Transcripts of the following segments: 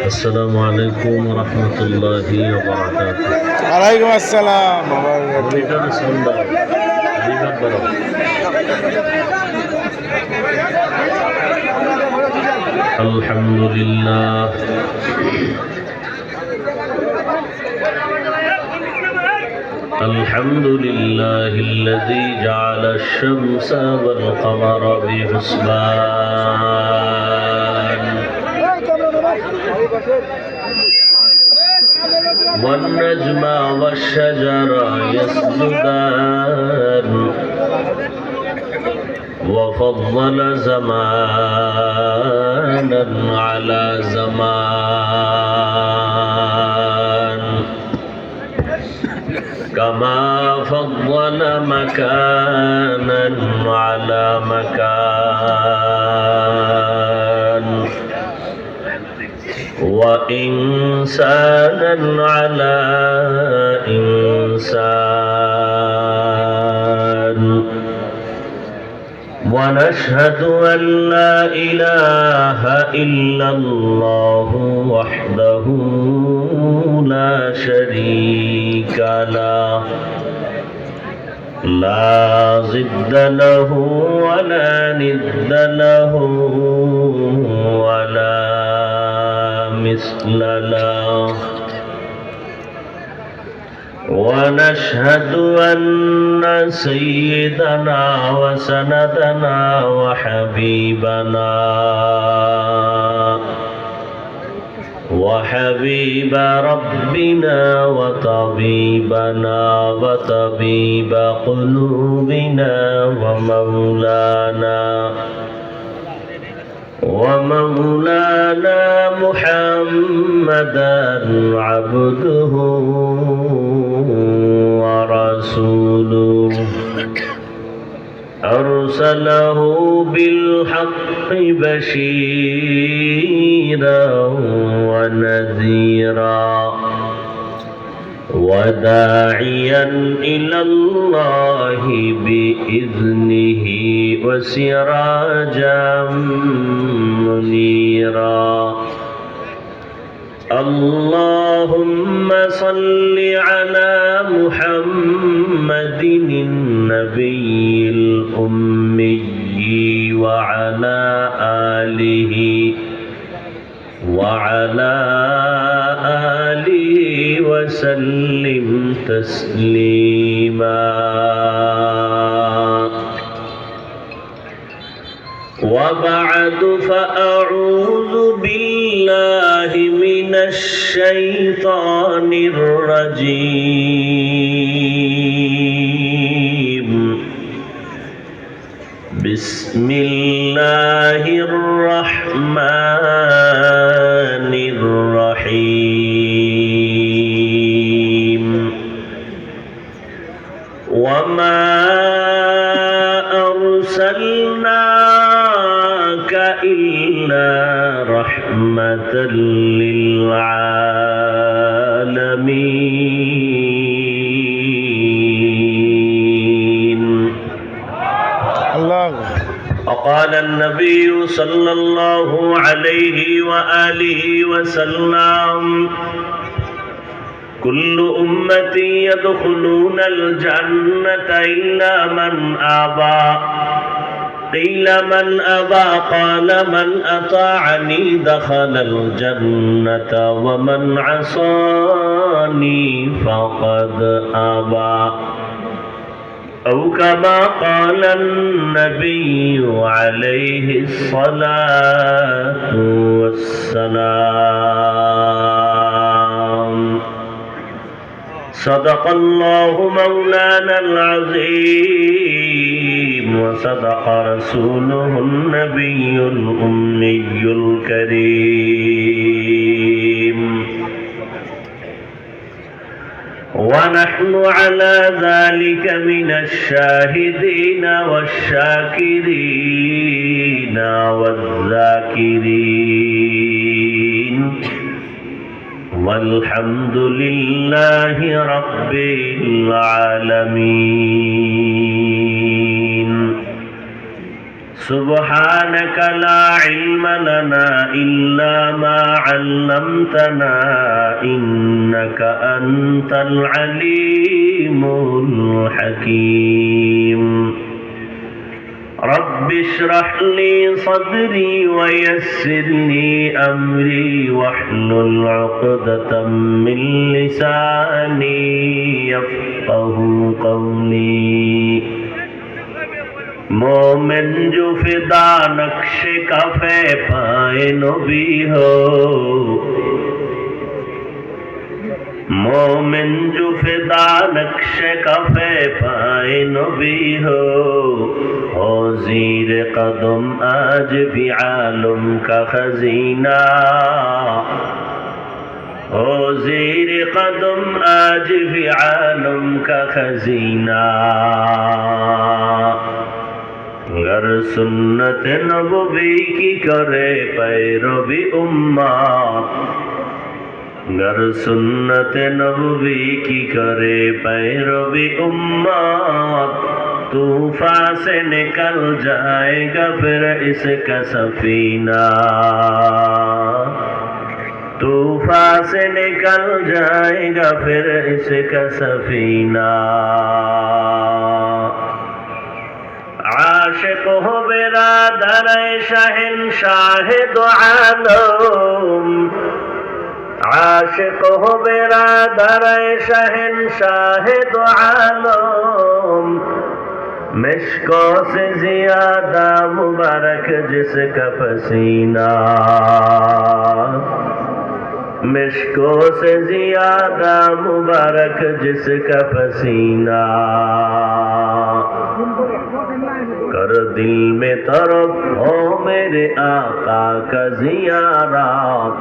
السلام عليكم ورحمة الله وبركاته. وعليكم السلام بسم الله. الحمد لله الحمد لله الذي جعل الشمس والقمر بحسبان والنجم والشجر يسجدان وفضل زمانا على زمان كما فضل مكانا على مكان وإنسانا على إنسان ونشهد أن لا إله إلا الله وحده لا شريك له لا ضد له ولا ند له ولا مثل له ونشهد أن سيدنا وسندنا وحبيب ربنا وطبيبنا وطبيب قلوبنا ومولانا محمدا عبده ورسوله أرسله بالحق بشيرا ونذيرا وداعيا إلى الله بإذنه وسراجا منيرا اللهم صل على محمد النبي الأمي وعلى آله وسلم تسليما وبعد فأعوذ بالله من الشيطان الرجيم بسم الله الرحمن الرحيم وما أرسلناك إلا رحمة للعالمين. الله. وقال النبي صلى الله عليه وآله وسلم كل أمتي يدخلون الجنة إلا من أبى قيل من أبى قال من أطاعني دخل الجنة ومن عصاني فقد أبى أو كما قال النبي عليه الصلاة والسلام. صدق الله مولانا العظيم وصدق رسوله النبي الأمي الكريم ونحن على ذلك من الشاهدين والشاكرين والذاكرين والحمد لله رب العالمين. سبحانك لا علم لنا إلا ما علمتنا إنك أنت العليم الحكيم رب اشرح لي صدري ويسر لي أمري واحلل عقدة من لساني يفقه قولي मोमिन जो फिदा नक्शे कफे पाए नबी हो मोमिन जो फिदा नक्शे कफे पाए नबी हो ज़ीर कदम आज भी आलम का खजीना हो ज़ीर कदम आज भी आलम का खजीना गर सुन्नत नबवी की करे पैरवी उम्मत गर सुन्नत नबवी की करे पैरवी उम्मत तूफान से निकल जाएगा फिर इसका सफीना तूफान से निकल जाएगा फिर इसका सफीना आशिक हो बिरादर शहंशाह दो आलम आशिक हो बिरादर शहंशाह दो आलम मिश्कों से ज्यादा मुबारक जिसका पसीना मिश्कों से ज्यादा मुबारक जिसका पसीना कर दिल में तरफ हो मेरे आका का ज़ियारत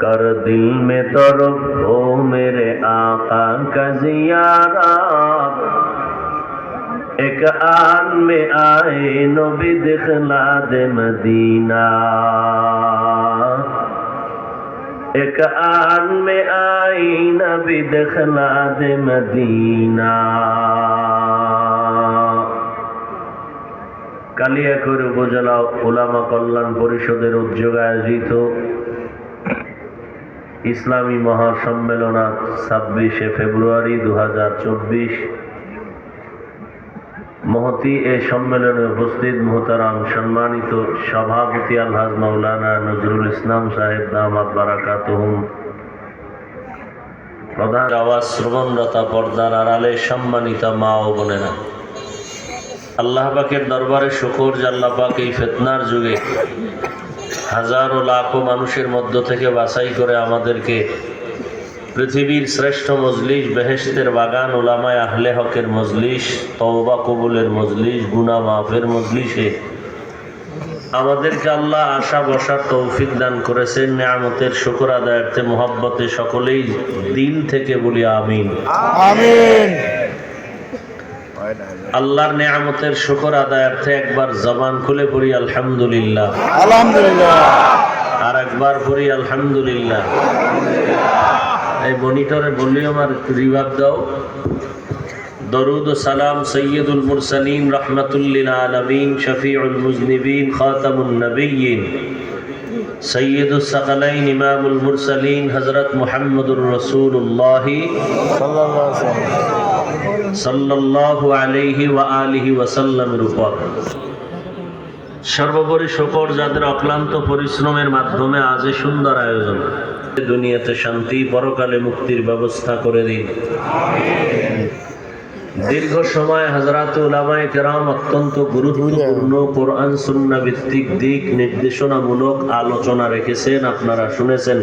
कर दिल में तरफ हो मेरे आका का ज़ियारत एक आन में आए नबी दिखला दे मदीना एक आन में आई नबी दिखला दे मदीना কালিয়াকৈর উপজেলা উলামা কল্যাণ পরিষদের উদ্যোগে আয়োজিত ইসলামী মহাসম্মেলন 26 ফেব্রুয়ারি 2024 মহতি এই সম্মেলনে উপস্থিত মুহতারাম সম্মানিত সভাপতি আলহাজ মাওলানা নজরুল ইসলাম সাহেব দামাত বারাকাতুহুম প্রধান আওয়াজ শ্রবণরতা পর্দার আড়ালে সম্মানিত মা ও বোনেরা আল্লাহ পাকের দরবারে শুকর যে আল্লাহ পাক এই ফিতনার যুগে হাজারো লাখো মানুষের মধ্য থেকে বাছাই করে আমাদেরকে পৃথিবীর শ্রেষ্ঠ মজলিস বেহেশতের বাগান উলামায়ে আহলে হকের মজলিস তওবা কবুলের মজলিস গুনাহ মাফের মজলিসে আমাদেরকে আল্লাহ আশা বসার তৌফিক দান করেছেন নিয়ামতের শুকর আদায়ার্থে মুহাব্বতে সকলেই দিল থেকে বলি আমিন আমিন আল্লাহর নিয়ামতের শুকর আদায়ার্থে একবার জবান খুলে পড়ি আলহামদুলিল্লাহ আলহামদুলিল্লাহ আর একবার পড়ি আলহামদুলিল্লাহ এই মনিটরে ভলিউম আর রিভাব দাও দরুদ ও সালাম সৈয়দুল মুরসালিন রাহমাতুল লিল আলামিন শফিউল মুজনিবিন খাতামুন নবিয়্যিন সৈয়দুস সাকালাইন ইমামুল মুরসালিন হযরত মুহাম্মদুর রাসূলুল্লাহ সাল্লাল্লাহু আলাইহি ওয়া আলিহি ওয়াসাল্লামের উপর সর্বোপরি শুকর যাদের অক্লান্ত পরিশ্রমের মাধ্যমে আজ এই সুন্দর আয়োজন দুনিয়াতে শান্তি পরকালে মুক্তির ব্যবস্থা করে দিন দীর্ঘ সময় হযরত উলামায়ে কেরাম অত্যন্ত গুরুত্বপূর্ণ কোরআন সুন্নাহ ভিত্তিক দিক নির্দেশনামূলক আলোচনা রেখেছেন আপনারা শুনেছেন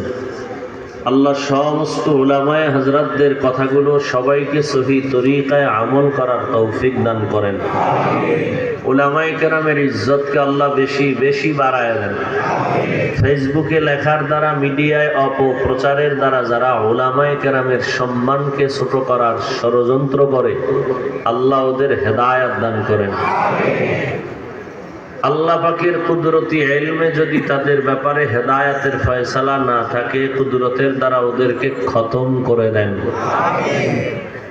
আল্লাহ সমস্ত উলামায়ে হযরতদের কথাগুলো সবাইকে সহি তরিকায় আমল করার তৌফিক দান করেন উলামায়ে কেরামের ইজ্জতকে আল্লাহ বেশি বেশি বাড়ায় দেন ফেসবুকে লেখার দ্বারা মিডিয়ায় অপপ্রচারের দ্বারা যারা উলামায়ে কেরামের সম্মানকে ছোট করার ষড়যন্ত্র করে আল্লাহ ওদের হেদায়েত দান করেন আল্লাহ পাকের কুদরতি ইলমে যদি তাদের ব্যাপারে হেদায়েতের ফয়সালা না থাকে কুদরতের দ্বারা ওদেরকে খতম করে দেন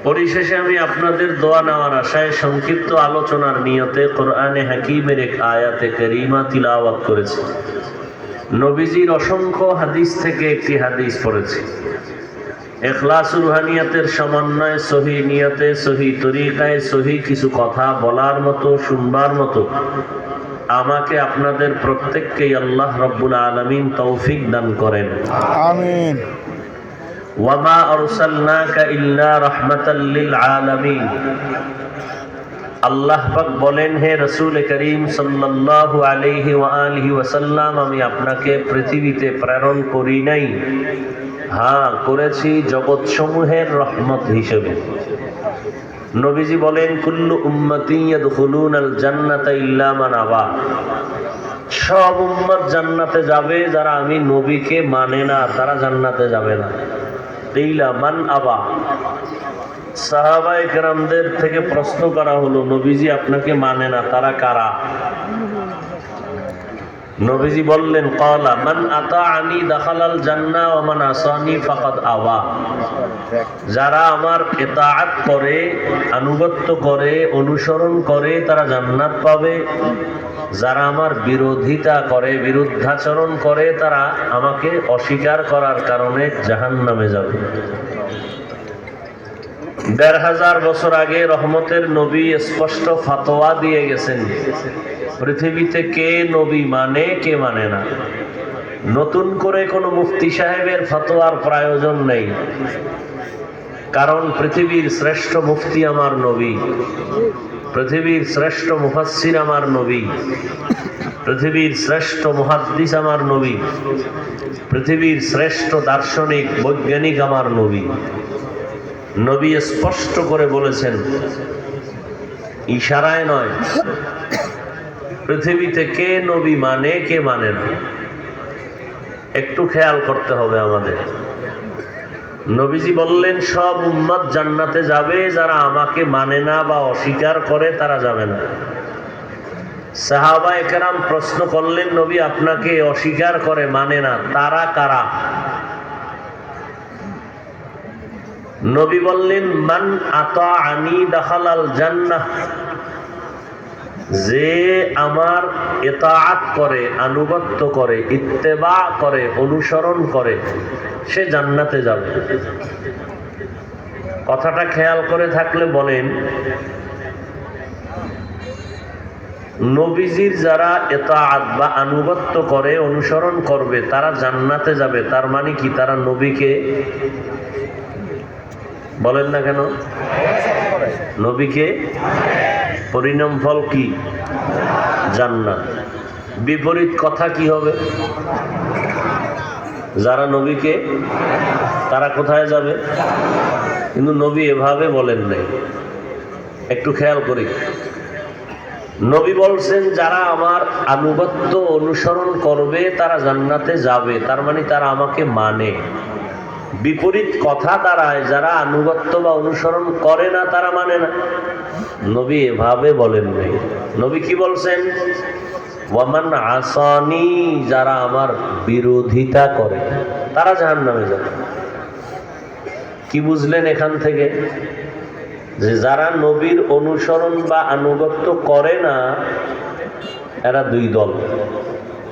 পরিশেষে আমি আপনাদের দোয়া নেওয়ার আশায় সংক্ষিপ্ত আলোচনার নিয়তে কোরআনে হাকিমের এক আয়াতে কারিমা তিলাওয়াত করেছি। নবীজির অসংখ্য হাদিস থেকে একটি হাদিস পড়েছি। ইখলাসুর রুহানিয়াতের সমন্বয়ে সহি নিয়তে, সহি তরিকায়, সহি কিছু কথা বলার মতো, শুনবার মতো আমাকে আপনাদের প্রত্যেককেই আল্লাহ রাব্বুল আলামিন তৌফিক দান করেন। আমিন। ওয়ামা আরসালনাকা ইল্লা রাহমাতাল লিল আলামিন। আল্লাহ পাক বলেন, হে রাসূল করিম সাল্লাল্লাহু আলাইহি ওয়া আলিহি ওয়াসাল্লাম, আমি আপনাকে পৃথিবীতে প্রেরণ করি নাই, হ্যাঁ করেছি জগৎসমূহের রহমত হিসেবে। নবীজি বলেন, কুল্লু উম্মতি ইয়াদখুলুনাল জান্নাতা ইল্লা মান আবা। সব উম্মত জান্নাতে যাবে, যারা আমি নবীকে মানে না তারা জান্নাতে যাবে না। ইল্লা মান আবা। সাহাবায়ে কেরামদের থেকে প্রশ্ন করা হলো, নবীজি আপনাকে মানে না, তারা কারা? নবীজি বললেন, ক্বালা মান আতাআনি দাখালাল জান্নাহ ওয়া মান আসানি ফাকাদ আওয়া। যারা আমার ইতাআত করে, আনুগত্য করে, অনুসরণ করে তারা জান্নাত পাবে। যারা আমার বিরোধিতা করে, বিরুদ্ধাচরণ করে তারা আমাকে অস্বীকার করার কারণে জাহান্নামে যাবে। ১৫০০ বছর আগে রহমতের নবী স্পষ্ট ফতোয়া দিয়ে গেছেন, পৃথিবীতে কে নবী মানে, কে মানে না। নতুন করে কোনো মুফতি সাহেবের ফতোয়ার প্রয়োজন নেই, কারণ পৃথিবীর শ্রেষ্ঠ মুফতি আমার নবী, পৃথিবীর শ্রেষ্ঠ মুফাসসির আমার নবী, পৃথিবীর শ্রেষ্ঠ মুহাদ্দিস আমার নবী, পৃথিবীর শ্রেষ্ঠ দার্শনিক বৈজ্ঞানিক আমার নবী। নবী স্পষ্ট করে বলেছেন, ইশারায় নয়, পৃথিবীতে কে নবী মানে, কে মানে না। একটু খেয়াল করতে হবে আমাদের। নবীজি বললেন, সব উম্মত জান্নাতে যাবে, যারা আমাকে মানে না বা অস্বীকার করে তারা যাবে না। সাহাবায়ে কেরাম প্রশ্ন করলেন, নবী আপনাকে অস্বীকার করে, মানে না, তারা কারা? নবী বললেন, মান আতাআনি দাখালাল জান্নাহ। যে আমার ইতাআত করে, আনুগত্য করে, ইত্তেবা করে, অনুসরণ করে, সে জান্নাতে যাবে। কথাটা খেয়াল করে থাকলে বলেন, নবীজির যারা ইতাআত বা আনুগত্য করে, অনুসরণ করবে তারা জান্নাতে যাবে, তার মানে কি তারা নবীকে, বলেন না কেন, নবীকে পরিণাম ফল কি? জান্নাত। বিপরীত কথা কি হবে? যারা নবীকে, তারা কোথায় যাবে? কিন্তু নবী এভাবে বলেন নাই, একটু খেয়াল করি। নবী বলছেন, যারা আমার আনুগত্য অনুসরণ করবে তারা জান্নাতে যাবে, তার মানে তারা আমাকে মানে। বিপরীত কথা দাঁড়ায়, যারা আনুগত্য বা অনুসরণ করে না তারা মানে না। নবী এভাবে বলেন নাই। নবী কি বলছেন? ওয়ামান আসানি, যারা আমার বিরোধিতা করে তারা জাহান্নামে যাবে। কি বুঝলেন এখান থেকে? যে যারা নবীর অনুসরণ বা আনুগত্য করে না এরা দুই দল।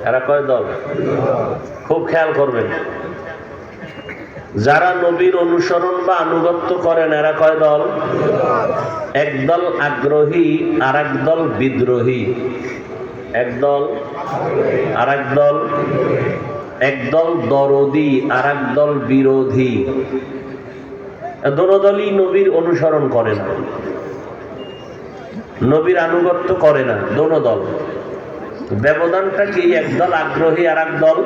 এরা কয় দল? খুব খেয়াল করবেন। যারা নবীর অনুসরণ বা আনুগত্য করেন এরা কয় দল? একদল আগ্রহী আর একদল বিদ্রোহী। একদল আর একদল, একদল দরদি আর একদল বিরোধী। দোনো দলই নবীর অনুসরণ করে না, নবীর আনুগত্য করে না, দোনো দল। ব্যবধানটা কি? একদল আগ্রহী আর একদল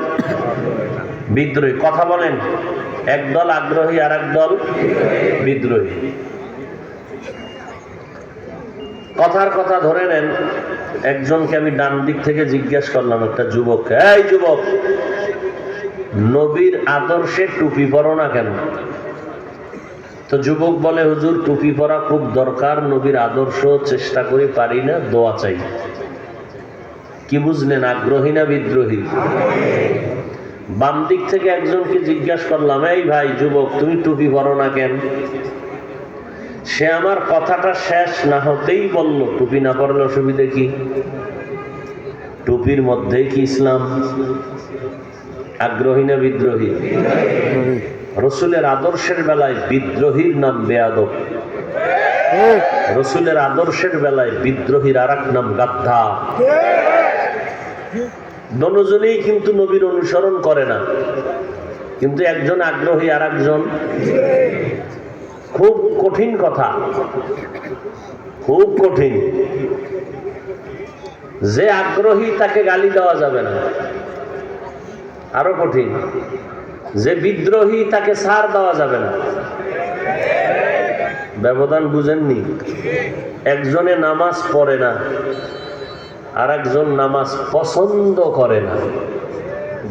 বিদ্রোহী। কথা বলেন, একদল আগ্রহী আর একদল বিদ্রোহী। কথার কথা ধরে নেন, একজনকে আমি ডান দিক থেকে জিজ্ঞাসা করলাম, একটা যুবককে, এই যুবক, নবীর আদর্শে টুপি পরো না কেন? তো যুবক বলে, হুজুর টুপি পরা খুব দরকার, নবীর আদর্শ চেষ্টা করি, পারি না, দোয়া চাই। কি বুঝলেন? আগ্রহী না বিদ্রোহী? বাম দিক থেকে একজনকে জিজ্ঞাসা করলাম, এই ভাই যুবক, তুমি টুপি পরো না কেন? সে আমার কথাটা শেষ না হতেই বলল, টুপি না পরলে অসুবিধা কি? টুপির মধ্যেই কি ইসলাম? আগ্রহী না বিদ্রোহী? রসুলের আদর্শের বেলায় বিদ্রোহীর নাম বেয়াদব, রসুলের আদর্শের বেলায় বিদ্রোহীর আর এক নাম গাদ্ধা। দুজনেই কিন্তু নবীর অনুসরণ করে না, কিন্তু একজন আগ্রহী আর একজন। খুব কঠিন কথা, খুব কঠিন। যে আগ্রহী তাকে গালি দেওয়া যাবে না, আরো কঠিন। যে বিদ্রোহী তাকে ছাড় দেওয়া যাবে না। ব্যবধান বুঝেননি? একজনে নামাজ পড়ে না, আর একজন নামাজ পছন্দ করে না,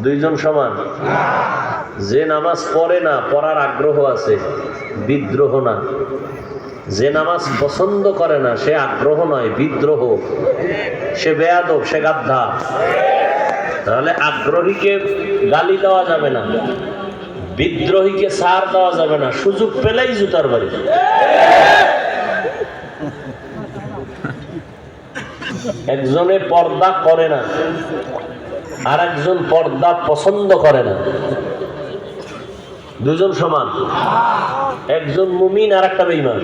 দুইজন সমান? যে নামাজ পড়ে না, পড়ার আগ্রহ আছে, বিদ্রোহ না। যে নামাজ পছন্দ করে না, সে আগ্রহ নয়, বিদ্রোহ। সে বেয়াদব, সে গাদ্ধা। তাহলে আগ্রহীকে গালি দেওয়া যাবে না, বিদ্রোহীকে ছাড় দেওয়া যাবে না, সুযোগ পেলেই জুতার বাড়ি। একজনে পর্দা করে না, আর একজন পর্দা পছন্দ করে না, দুজন সমান? একজন মুমিন আর একটা বেঈমান,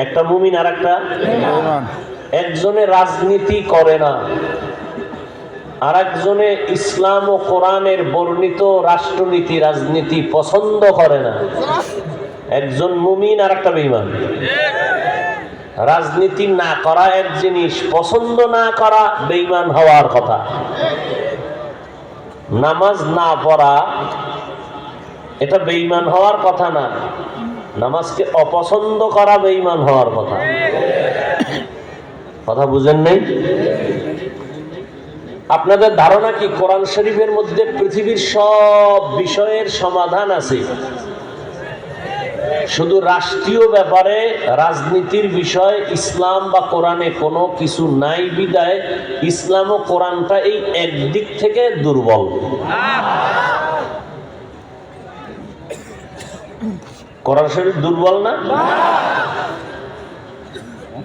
একটা মুমিন আর একটা। একজনে রাজনীতি করে না, আর একজনে ইসলাম ও কোরআনের বর্ণিত রাষ্ট্রনীতি রাজনীতি পছন্দ করে না। একজন মুমিন আর একটা বেঈমান। রাজনীতি না করা এক জিনিস, পছন্দ না করা বেঈমান হওয়ার কথা। নামাজ না পড়া এটা বেঈমান হওয়ার কথা না, নামাজকে অপছন্দ করা বেঈমান হওয়ার কথা। কথা বুঝেন নাই? আপনাদের ধারণা কি কোরআন শরীফের মধ্যে পৃথিবীর সব বিষয়ের সমাধান আছে? শুধু রাষ্ট্রীয় ব্যাপারে রাজনীতির বিষয় ইসলাম বা কোরআনে কোনো কিছু নাই বিদায় ইসলাম ও কোরআনটা এই একদিক থেকে দুর্বল। কোরআন শরীফ দুর্বল না?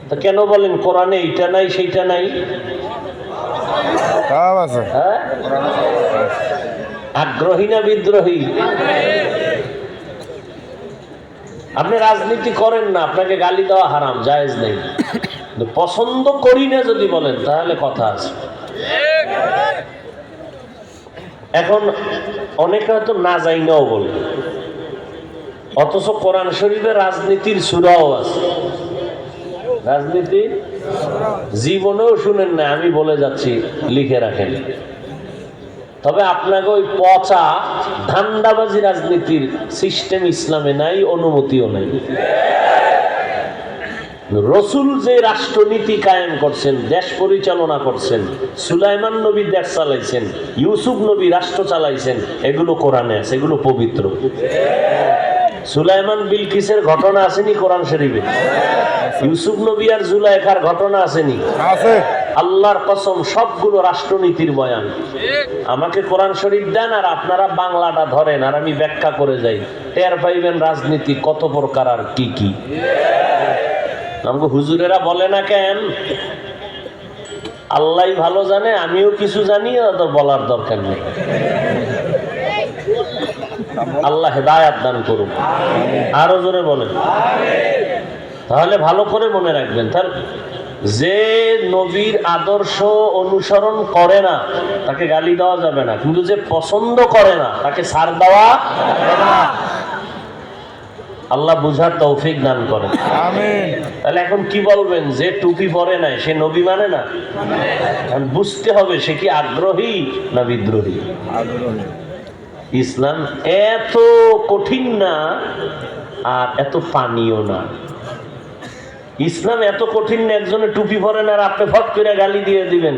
তা কেন বলেন কোরআনে এইটা নাই সেইটা নাই? হ্যাঁ? আগ্রহী না বিদ্রোহী? আপনি রাজনীতি করেন না, আপনাকে গালি দেওয়া হারাম, জায়েজ নেই। পছন্দ করি না যদি বলেন তাহলে কথা আছে। এখন অনেকে হয়তো না যাই নাও বলে, অথচ কোরআন শরীফে রাজনীতির সূরাও আছে। রাজনীতি জীবনেও শুনেন না, আমি বলে যাচ্ছি, লিখে রাখেন। তবে আপনাকে ওই পচা ধান্দাবাজি রাজনীতির সিস্টেম ইসলামে নাই, অনুমতিও নাই। রসুল যে রাষ্ট্রনীতি কায়েম করছেন, দেশ পরিচালনা করছেন, সুলাইমান নবী দেশ চালাইছেন, ইউসুফ নবী রাষ্ট্র চালাইছেন, এগুলো কোরআনে আছে, এগুলো পবিত্র। সুলাইমান বিলকিসের ঘটনা আসেনি কোরআন শরীফে? ইউসুফ নবী আর জুলাইখার ঘটনা আসেনি? আল্লাহর কসম সবগুলো রাষ্ট্রনীতির বয়ান। আমাকে কোরআন শরীফ দেন আর আপনারা বাংলাটা ধরেন, আর আমি ব্যাখ্যা করে যাই, টের পাইবেন রাজনীতি কত প্রকার আর কি কি। আমাকে হুজুরেরা বলে না কেন? আল্লাহ ভালো জানে, আমিও কিছু জানি, তো বলার দরকার নেই। আল্লাহ হেদায়াত দান করুন। আরো জোরে বলেন। তাহলে ভালো করে মনে রাখবেন, তার যে নবীর আদর্শ অনুসরণ করে না তাকে গালি দেওয়া যাবে না, কিন্তু যে পছন্দ করে না তাকে ছাড় দেওয়া যাবে না। আল্লাহ বুঝার তৌফিক দান করেন। আমিন। তাহলে এখন কি বলবেন? যে টুপি পরে নাই সে নবী মানে না? বুঝতে হবে সে কি আগ্রহী না বিদ্রোহী। ইসলাম এত কঠিন না আর এত পানিও না। ইসলাম এত কঠিন না একজনে টুপি পরেন আর আপনি ফট করে গালি দিয়ে দিবেন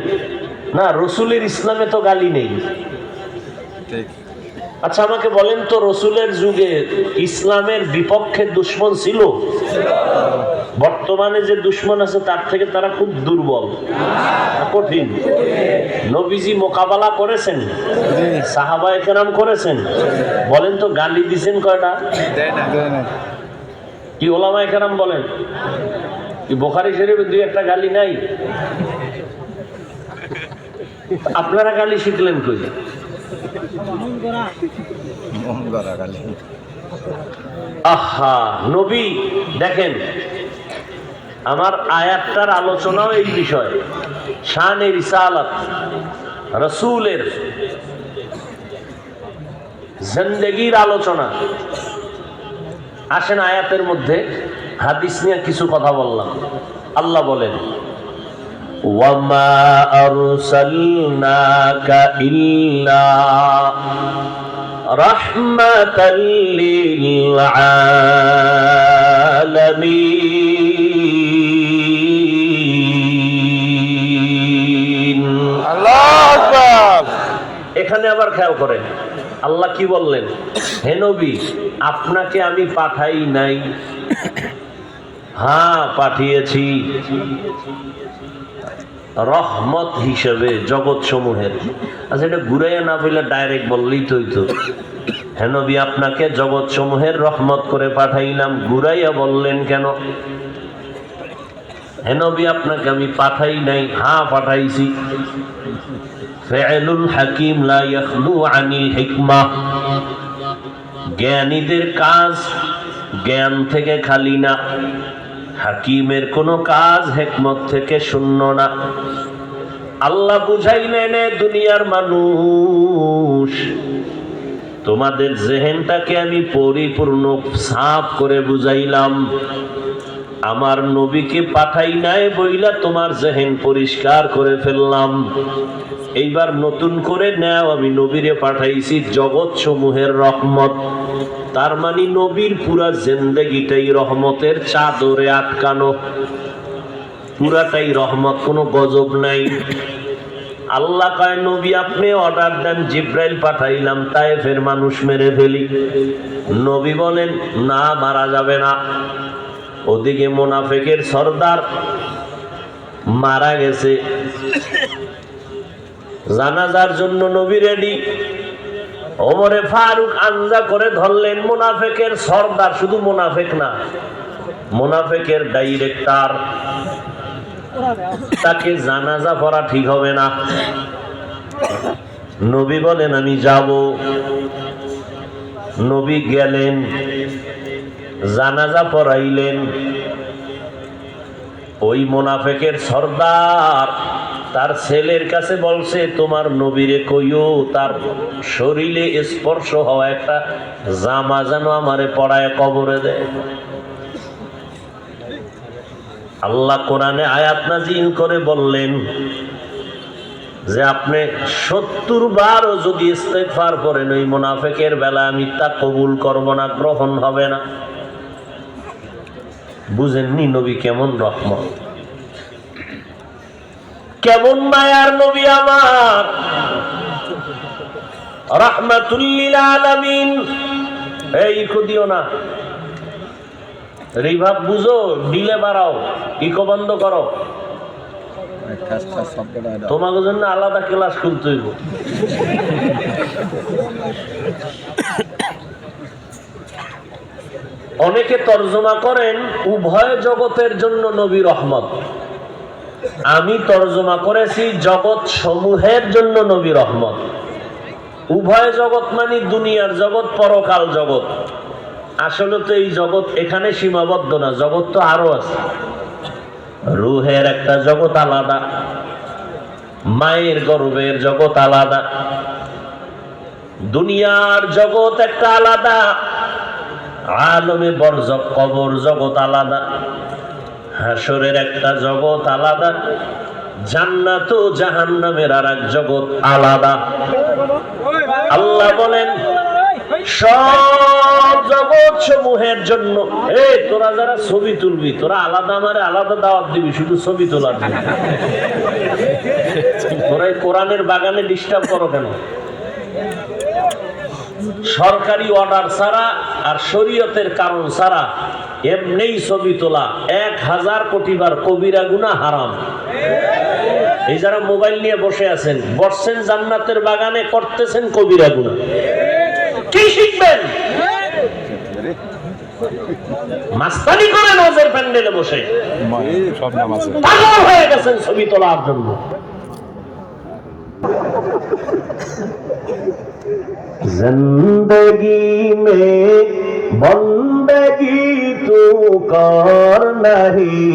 না। রসুলের ইসলামে তো গালি নেই। আচ্ছা আমাকে বলেন তো, রসুলের যুগে ইসলামের বিপক্ষে দুশ্মন ছিল? বর্তমানে যে দুশ্মন আছে তার থেকে তারা খুব দুর্বল, কঠিন। নবীজি মোকাবেলা করেছেন, সাহাবায়ে কেরাম করেছেন। বলেন তো গালি দিছেন কয়টা? কি ওলামায়ে কেরাম বলেন? কি বুখারী শরীফে দুই একটা গালি নাই? আপনারা গালি শিখলেন কই? আহা, নবী দেখেন, আমার আয়াতটার আলোচনাও এই বিষয়, শানে রিসালাত, রাসূলের জিন্দেগির আলোচনা। আসেন আয়াতের মধ্যে হাদিস নিয়ে কিছু কথা বললাম। আল্লাহ বলেন, ওয়ামা আরসালনাকা ইল্লা রাহমাতাল লিল আলামিন। আল্লাহু আকবার। এখানে আবার খেয়াল করেন, আল্লাহ কি বললেন? হে নবী, আপনাকে আমি পাঠাই নাই? হ্যাঁ, পাঠিয়েছি রহমত হিসেবে জগৎ সমূহের। আচ্ছা, এটা ঘুরাইয়া না বললে ডাইরেক্ট বললেই তো হইতো, হে নবী, আপনাকে জগৎ সমূহের রহমত করে পাঠাইলাম। ঘুরাইয়া বললেন কেন? হে নবী, আপনাকে আমি পাঠাই নাই? হ্যাঁ, পাঠাইছি। ফিআলুল হাকিম লা ইয়াখলু আনিল হিকমাহ। জ্ঞানীদের কাজ জ্ঞান থেকে খালি না, হাকিমের কোনো কাজ হিকমত থেকে শূন্য না। আল্লাহ বুঝাইলেন, দুনিয়ার মানুষ, তোমাদের জেহেনটাকে আমি পরিপূর্ণ সাফ করে বুঝাইলাম। আমার নবীকে পাঠাই নাই বইলা তোমার জেহেন পরিষ্কার করে ফেললাম। এইবার নতুন করে নাও, আমি নবীরে পাঠাইছি জগৎ সমূহের রহমত। তার মানে নবীর পুরা জিন্দেগিটাই রহমতের চাদরে আটকানো, পুরাটাই রহমত, কোনো গজব নাই। আল্লাহ কয়, নবী আপনি অর্ডার দেন, জিব্রাইল পাঠাইলাম তায়েফের মানুষ মেরে ফেলি। নবী বলেন, না, মারা যাবে না। ওদিকে মুনাফিকের সর্দার মারা গেছে, জানাজার জন্য নবী রেডি। ওমরে ফারুক আঞ্জা করে ধরলেন মুনাফিকের সর্দার, শুধু মুনাফিক না, মুনাফিকের ডাইরেক্টর। তাকে জানাজা পড়া ঠিক হবে না। নবী বলেন, আমি যাব। নবী গেলেন, জানাজা পড়াইলেন। ওই মুনাফিকের সর্দার তার ছেলের কাছে বলছে, তোমার নবীরে কইও তার শরীরে স্পর্শ হওয়া একটা জামা যেন আমারে পড়ায় কবরে দেয়। আল্লাহ কোরআনে আয়াত নাযিল করে বললেন যে আপনি 70 বারও যদি ইস্তেগফার করেন, ওই মুনাফিকের বেলা আমি তা কবুল করব না, গ্রহণ হবে না। বুঝেননি নবী কেমন রহমত, কেমন মায়ার নবী আমার, রাহমাতুল লিল আলামিন। এই দিও না, রিভাব বুঝো, ডিলে বাড়াও, ইকো বন্ধ করো। তোমাদের জন্য আলাদা ক্লাস খুলতে হইব। অনেকে তর্জমা করেন উভয় জগতের জন্য নবী রহমত। আমি তর্জমা করেছি জগৎ সমূহের জন্য নবী রহমত। উভয় জগৎ মানে দুনিয়ার জগৎ, পরকাল জগৎ। আসলে তো এই জগৎ এখানে সীমাবদ্ধ না, জগৎ তো আরো আছে। রুহের একটা জগৎ আলাদা, মায়ের গর্ভের জগৎ আলাদা, দুনিয়ার জগৎ একটা আলাদা, আলমে বরজখ কবর জগৎ আলাদা, হাসরের একটা জগৎ আলাদা, জান্নাত ও জাহান্নামের আর এক জগৎ আলাদা। আল্লাহ বলেন, সব জগৎ সমূহের জন্য। তোরা যারা ছবি তুলবি, তোরা আলাদা আমারে আলাদা দাওয়াত দিবি, শুধু ছবি তোলার জন্য। তোরা এই কোরআনের বাগানে ডিস্টার্ব করো কেন? সরকারি অর্ডার ছাড়া আর শরীয়তের কারণ ছাড়া এমনিই ছবি তোলা 1000 কোটি বার কবিরা গুনাহ, হারাম। এই যারা মোবাইল নিয়ে বসে আছেন, বসছেন জান্নাতের বাগানে, করতেছেন কবিরা গুনাহ। কি শিখবেন? মাস্তানি করে নাচের প্যান্ডেলে বসে সব নাম আছে। পাগল হয়ে গেছেন ছবি তোলার জন্য। जिंदगी में बंदगी तू कर नहीं,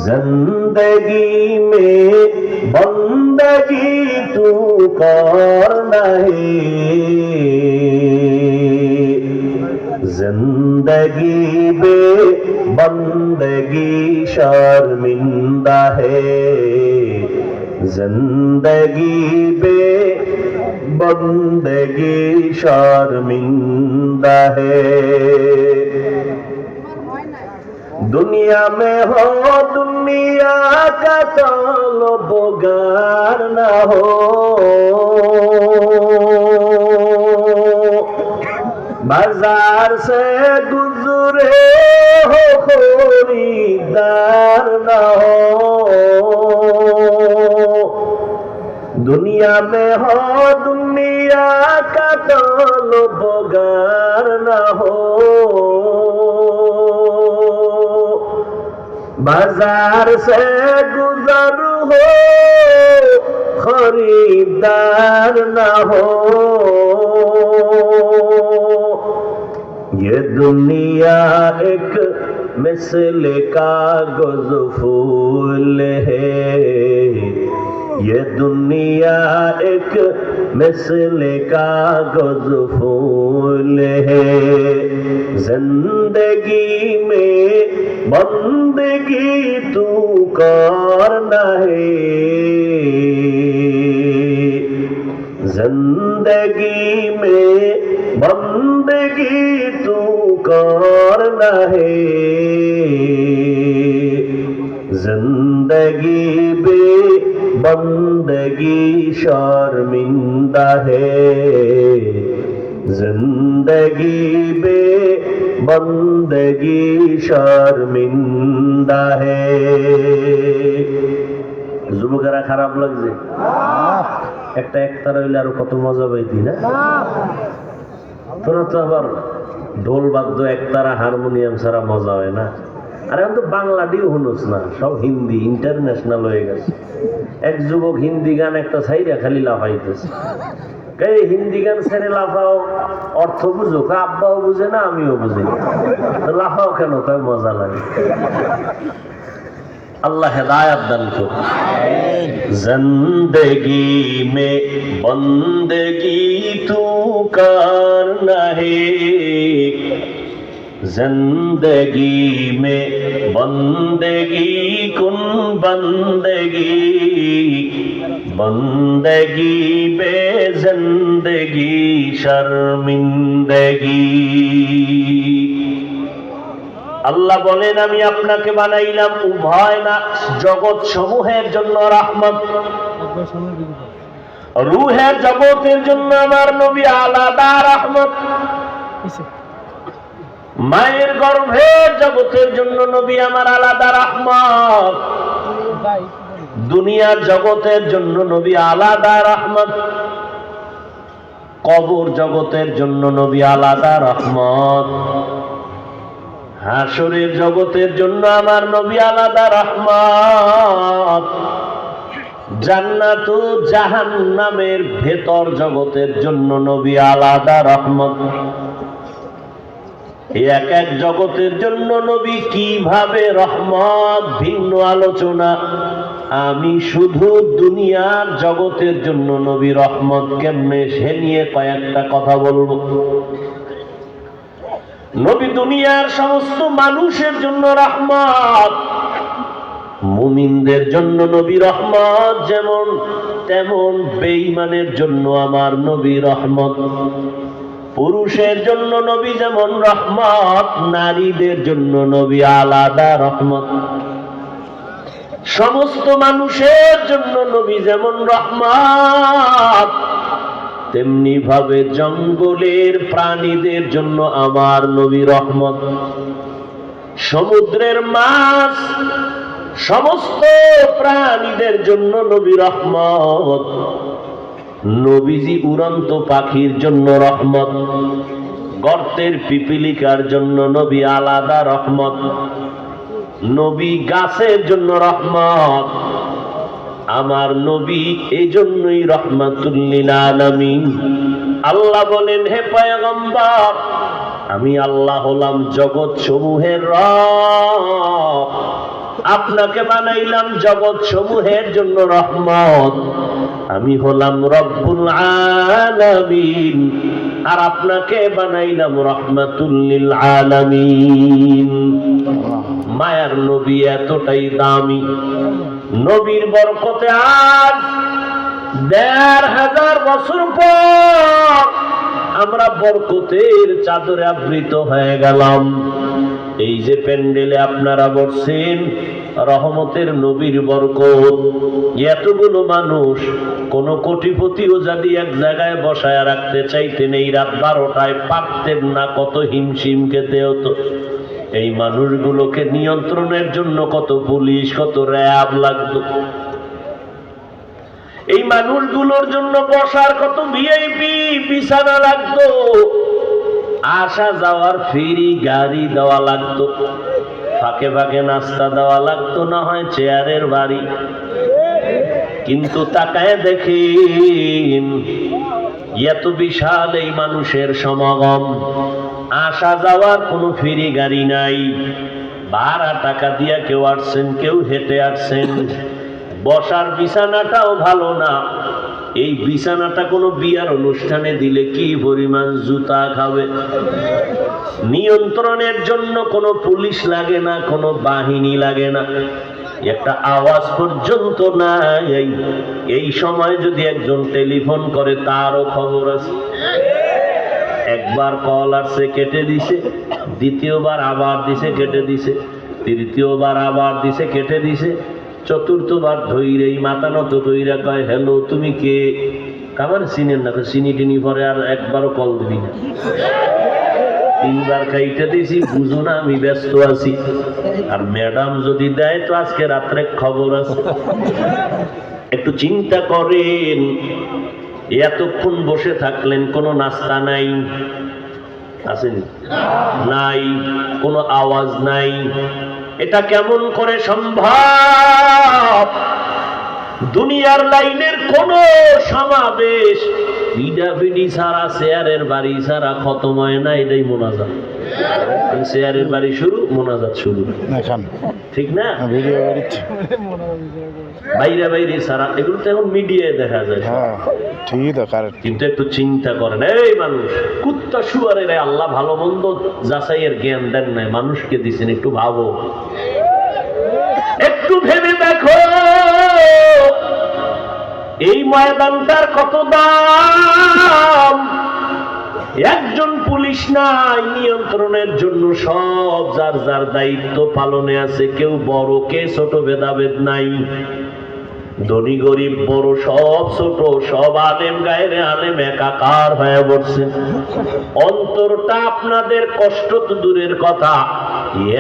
जिंदगी में बंदगी तू कर नहीं, जिंदगी बे बंदगी शर्मिंदा है, जिंदगी बे बंदगी शर्मिंदा है। दुनिया में हो दुनिया का तलबगार न हो, बाजार से गुजरे हो खरीदार न हो, दुनिया में हो दुनिया का तलबगार न हो, बाजार से गुजर हो खरीदार न हो। ये दुनिया एक मिसल कागज फूल है, ये दुनिया एक मिसल कागज फूल है, जिंदगी में बंदगी तू कर नहीं, जिंदगी में बंदगी तू कर नहीं, जिंदगी बे बंदगी शर्मिंदा है, जिंदगी बे बंदगी शर्मिंदा है। যুবকেরা খারাপ লাগছে? একটা একতারা হইলে আরো কত মজা পাইতি না? তোরা তো আবার ঢোল বাদ্য একতারা হারমোনিয়াম ছাড়া মজা হয় না। আর এখন তো বাংলাটিও শুনোস না, সব হিন্দি ইন্টারন্যাশনাল হয়ে গেছে। এক যুবক হিন্দি গান একটা ছাইরা খালি লাফাইতেছে। এই হিন্দি গান ছেড়ে লাফাও, অর্থ বুঝো? আব্বাও বুঝে না, আমিও বুঝি না, লাফাও কেন? তাই মজা লাগে। अल्लाह हिदायत दान को। जिंदगी में बंदगी तू करना है, जिंदगी में बंदगी कुन बंदगी, बंदगी बे जिंदगी शर्मिंदगी। আল্লাহ বলেন আমি আপনাকে বানাইলাম উভয় না জগৎ সমূহের জন্য রহমত, রূহের জগতের জন্য আমার নবী আলাদা রহমত, মায়ের গর্ভের জগতের জন্য নবী আমার আলাদা রহমত, দুনিয়ার জগতের জন্য নবী আলাদা রহমত, কবর জগতের জন্য নবী আলাদা রহমত, হাসরের জগতের জন্য আমার নবী আলাদা রহমত, জান্নাত ও জাহান্নামের ভেতর জগতের জন্য নবী আলাদা রহমত। এক এক জগতের জন্য নবী কিভাবে রহমত ভিন্ন আলোচনা। আমি শুধু দুনিয়ার জগতের জন্য নবী রহমত কেমনে সে নিয়ে কয়েকটা কথা বলবো। নবী দুনিয়ার সমস্ত মানুষের জন্য রহমত, মুমিনদের জন্য নবী রহমত যেমন তেমন বেঈমানের জন্য আমার নবী রহমত, পুরুষের জন্য নবী যেমন রহমত, নারীদের জন্য নবী আলাদা রহমত, সমস্ত মানুষের জন্য নবী যেমন রহমত, তেমনি ভাবে জঙ্গলের প্রাণীদের জন্য আমার নবী রহমত, সমুদ্রের মাছ সমস্ত প্রাণীদের জন্য নবী রহমত, নবীজি উড়ন্ত পাখির জন্য রহমত, গর্তের পিপিলিকার জন্য নবী আলাদা রহমত, নবী গাছের জন্য রহমত। আমার নবী এই জন্যই রহমাতুল লিল আলামিন। আল্লাহ বলেন, হে পয়গম্বর, আমি আল্লাহ হলাম জগৎ সমূহের রব, আপনাকে বানাইলাম জগৎ সমূহের জন্য রহমত। আমি হলাম রব্বুল আলামিন, আর আপনাকে বানাইলাম রাহমাতুল লিল আলামিন। মায়ার নবী এতটাই দামি, নবীর বরকতে আজ ১৫০০ বছর পর আমরা বরকতের চাদরে আবৃত হয়ে গেলাম। এই যে প্যান্ডেলে আপনারা বসছেন, রহমতের নবীর বরকত। এতগুলো মানুষ, কোন কোটিপতিও যদি এক জায়গায় বসায় রাখতে চাইতেন এই রাত ১২টায় পারতেন না, কত হিমশিম খেতে হতো। এই মানুষগুলোকে নিয়ন্ত্রণের জন্য কত পুলিশ, কত র্যাব লাগতো। এই মানুষগুলোর জন্য বসার কত ভিআইপি বিছানা লাগতো, আসা যাওয়ার ফ্রি গাড়ি দেওয়া লাগতো, ফাঁকে ফাঁকে নাস্তা দেওয়া লাগতো, না হয় চেয়ারের বাড়ি। কিন্তু তাকায় দেখেন, এত বিশাল এই মানুষের সমাগম, আসা যাওয়ার কোনো ফ্রি গাড়ি নাই। ভাড়া টাকা দিয়া কেউ আসছেন, কেউ হেঁটে আসছেন। বসার বিছানাটাও ভালো না। এই বিছানাটা কোনো বিয়ার অনুষ্ঠানে দিলে কি পরিমাণ জুতা খাবে। নিয়ন্ত্রণের জন্য কোনো পুলিশ লাগে না, কোনো বাহিনী লাগে না, একটা আওয়াজ পর্যন্ত নাই। এই সময় যদি একজন টেলিফোন করে, তারও খবর আছে। একবার কল আসছে, কেটে দিছে, দ্বিতীয়বার আবার দিছে, কেটে দিছে, তৃতীয়বার আবার দিছে, কেটে দিছে, চতুর্থবার ধৈরেই মাথা নত কইরা কয়, হ্যালো, তুমি কে? কাবার চিনেন না, চিনি টিনি পরে আর একবারও কল দিবি না। 3বার খাইতে দিছি, বুঝো না আমি ব্যস্ত আছি। আর ম্যাডাম যদি দেয় তো আজকে রাত্রে খবর আছে। একটু চিন্তা করেন, এতক্ষণ বসে থাকলেন, কোনো নাস্তা নাই, আসেনি নাই, কোনো আওয়াজ নাই। এটা কেমন করে সম্ভব? দুনিয়ার লাইনের কোন সমাবেশ ভিডাভিডি ছাড়া, চেয়ারের বাড়ি ছাড়া খতম হয় না। এটাই মোনাজাত। চেয়ারের বাড়ি শুরু, মোনাজাত শুরু, ঠিক না? বাইরে বাইরে ছাড়া, এগুলো তো এখন মিডিয়ায় দেখা যায়। কিন্তু একটু চিন্তা করেন, এই মানুষ, কুত্তা শুয়ারের আল্লাহ ভালো মন্দ যাচাইয়ের জ্ঞান দেন নাই, মানুষকে দিচ্ছেন। একটু ভাবো, একটু ভেবে দেখো, এই ময়দানটার কত দাম। একজন পুলিশ নাই নিয়ন্ত্রণের জন্য, সব যার যার দায়িত্ব পালনে আছে। কেউ বড়, কে ছোট ভেদাভেদ নাই। ধনী গরিব বড় সব ছোট, সব আলেম গায়রে আলেম একাকার হয়ে পড়ছে। অন্তরটা আপনাদের কষ্ট তো দূরের কথা,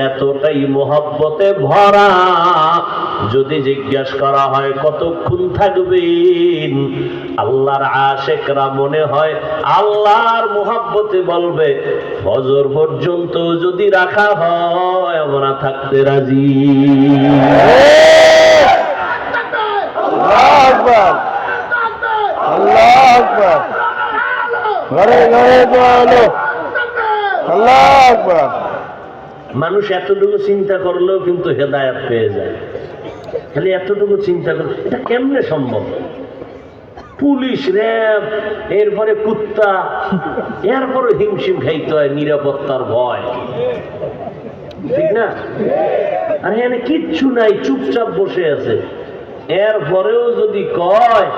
এতটাই মোহব্বতে ভরা। যদি জিজ্ঞেস করা হয় কতক্ষণ থাকবেন, আল্লাহর আশেকরা মনে হয় আল্লাহর মোহব্বতে বলবে ফজর পর্যন্ত যদি রাখা হয় আমরা থাকতে রাজি। মানুষ এতটুকু চিন্তা করলেও কিন্তু হেদায়েত পেয়ে যায়। খালি এতটুকু চিন্তা করলে এটা কেমনে সম্ভব? পুলিশ, র্যাব, এরপরে কুত্তা, এরপরে হিমশিম খাইতে হয় নিরাপত্তার ভয়, ঠিক না? আর এখানে কিচ্ছু নাই, চুপচাপ বসে আছে। এরপরেও যদি কয়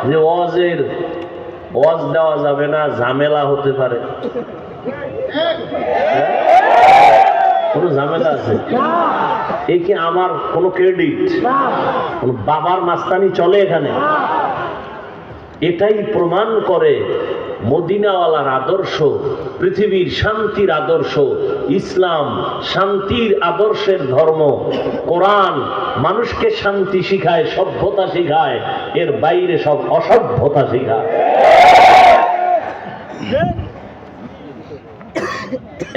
যে ওয়াজ দেওয়া যাবে না, ঝামেলা হতে পারে, কোন ঝামেলা আছে? এ কি আমার কোন ক্রেডিট, কোন বাবার মাস্তানি চলে এখানে? এটাই প্রমাণ করে মদিনাওয়ালার আদর্শ, পৃথিবীর শান্তির আদর্শ, ইসলাম শান্তির আদর্শের ধর্ম, কোরআন মানুষকে শান্তি শিখায়, সভ্যতা শিখায়, এর বাইরে সব অসভ্যতা শিখায়।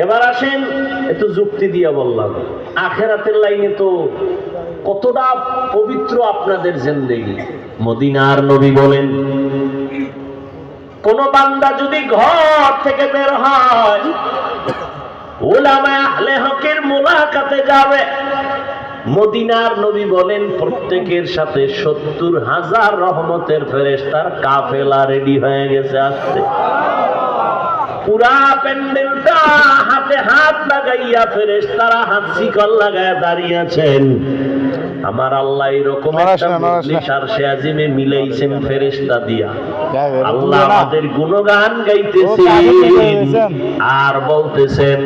এবার আসেন, একটু যুক্তি দিয়ে বললাম, আখেরাতের লাইনে তো কতটা পবিত্র আপনাদের জিন্দেগি। মদিনার নবী বলেন, কোন বান্দা যদি ঘর থেকে বের হয়, উলামা আহলে হকের মুলাকাতে যাবে, মদিনার নবী বলেন প্রত্যেকের সাথে ৭০,০০০ রহমতের ফেরেশতার কাফেলা রেডি হয়ে গেছে আসতে। পুরা প্যান্ডেলটা হাতে হাত লাগাইয়া ফেরেশতারা হাত শিকল লাগায় দাঁড়িয়ে আছেন। আমার আল্লাহ এরকম একটা মজলিস আরশে আজিমে মিলাইছেন ফেরেশতা দিয়া। আল্লাহ আমাদের গুণগান গাইতেছেন আর বলতেছেন,